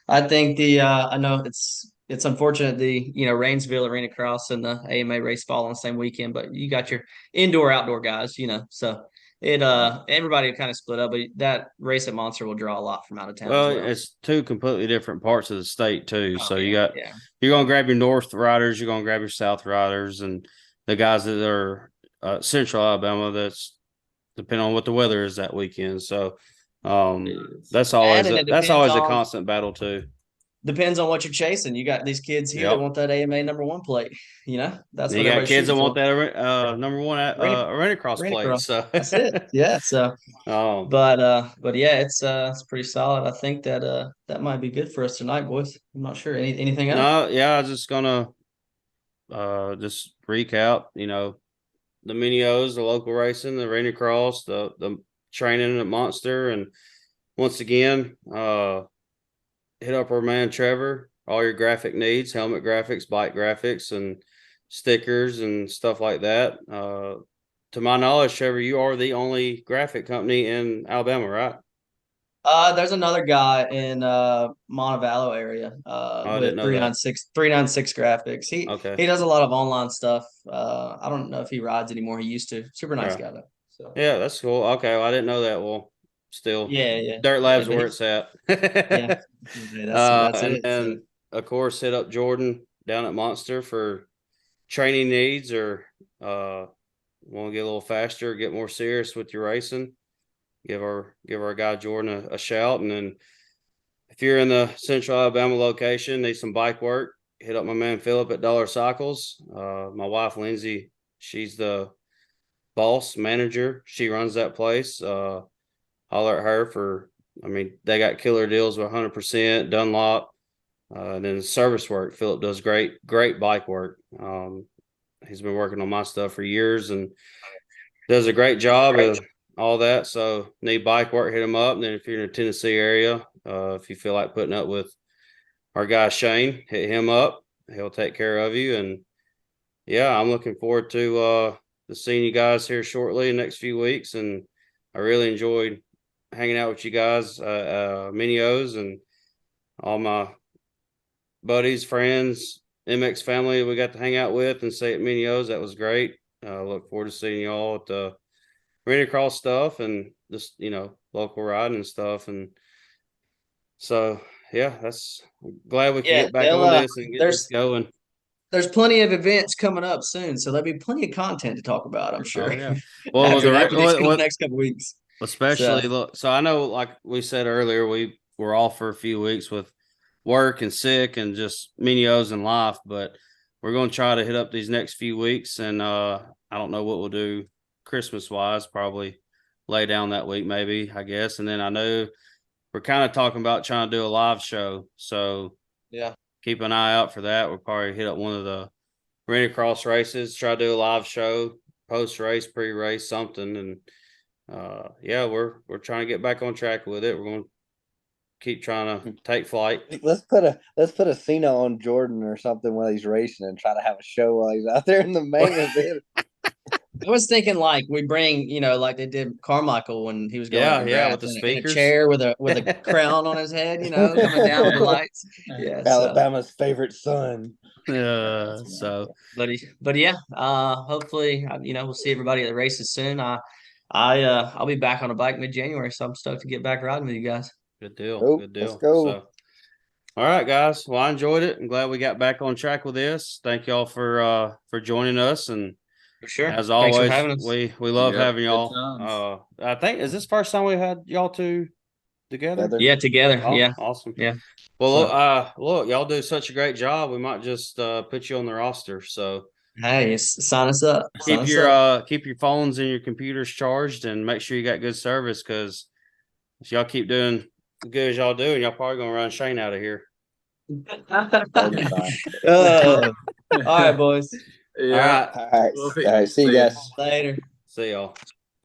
I think I know it's unfortunate the Rainsville Arena Cross and the AMA race fall on the same weekend, but you got your indoor outdoor guys, so everybody kind of split up, but that race at Monster will draw a lot from out of town Well, as well. it's two completely different parts of the state too. Oh, So yeah. you're gonna grab your north riders, you're gonna grab your south riders, and the guys that are central Alabama. That's depending on what the weather is that weekend. So that's always And it a constant battle too. depends on what you're chasing. You got these kids here that want that AMA number one plate. That's You what got everybody's kids that shooting want for. that number one arena cross Arena plate. Cross. So That's it. Yeah. So um, but yeah, it's pretty solid. I think that might be good for us tonight, boys. I'm not sure. Anything else? no, yeah, I was just gonna just recap, the mini O's, the local racing, the arena cross, the training at Monster, and once again, hit up our man Trevor. All your graphic needs, helmet graphics, bike graphics, and stickers and stuff like that. To my knowledge, Trevor, you are the only graphic company in Alabama, right? There's another guy in Montevallo area I didn't with know that. 396 graphics. He Okay. he does a lot of online stuff. I don't know if he rides anymore. He used to. Super nice Right. guy though. So Yeah, that's cool. Okay, well, I didn't know that. Well, still, yeah. Dirt Lab's But where it's at. yeah, that's And it. So. then of course hit up Jordan down at Monster for training needs, or want to get a little faster, get more serious with your racing. Give our guy Jordan a shout. And then if you're in the Central Alabama location, need some bike work, hit up my man Philip at Dollar Cycles. My wife Lindsay, she's the boss manager. She runs that place. Holler at her for. I mean, they got killer deals with 100% Dunlop. And then service work. Philip does great bike work. He's been working on my stuff for years and does a great job of all that. So need bike work, hit him up. And then if you're in the Tennessee area, if you feel like putting up with our guy Shane, hit him up. He'll take care of you. And yeah, I'm looking forward to seeing you guys here shortly in the next few weeks. And I really enjoyed hanging out with you guys, Mini O's, and all my buddies, friends, MX family we got to hang out with and say at Mini O's. That was great. Look forward to seeing you all at the arena cross stuff and just, local riding and stuff. And so, yeah, glad we can Yeah, get back on this and get this going. There's plenty of events coming up soon, so there'll be plenty of content to talk about, I'm sure. Oh, yeah. Well, after the next couple weeks. Especially look, so I know, like we said earlier, we were off for a few weeks with work and sick and just Mini O's and life, but we're going to try to hit up these next few weeks. And I don't know what we'll do Christmas wise, probably lay down that week, maybe, I guess. And then I know we're kind of talking about trying to do a live show. So yeah, keep an eye out for that. We'll probably hit up one of the arena cross races, try to do a live show, post race, pre-race, something. And yeah, we're trying to get back on track with it. We're going to keep trying to take flight. Let's put a Cena on Jordan or something while he's racing and try to have a show while he's out there in the main event. I was thinking like we bring, like they did Carmichael when he was going to with the speakers, in a chair with a crown on his head, coming down with the lights. Yeah, Alabama's favorite son. So, but yeah, hopefully, we'll see everybody at the races soon. I'll be back on a bike mid-January, so I'm stoked to get back riding with you guys. Good deal. Oh, Good deal. Let's go. So, all right, guys. Well, I enjoyed it. I'm glad we got back on track with this. Thank y'all for joining us, and For sure. As Thanks for always, having us. we love Yep, having good y'all. times. I think is this first time we had y'all two together? Together. Yeah, together. Oh, Yeah. awesome. Yeah. Well, So- look, y'all do such a great job. We might just put you on the roster. So Hey, sign us up. Sign us up. keep your phones and your computers charged, and make sure you got good service. Because if y'all keep doing as good as y'all do, y'all probably gonna run Shane out of here. That'll be fine. All right, boys. Yeah. All right. All right. Well, All right. See you see ya. guys. Later. See y'all.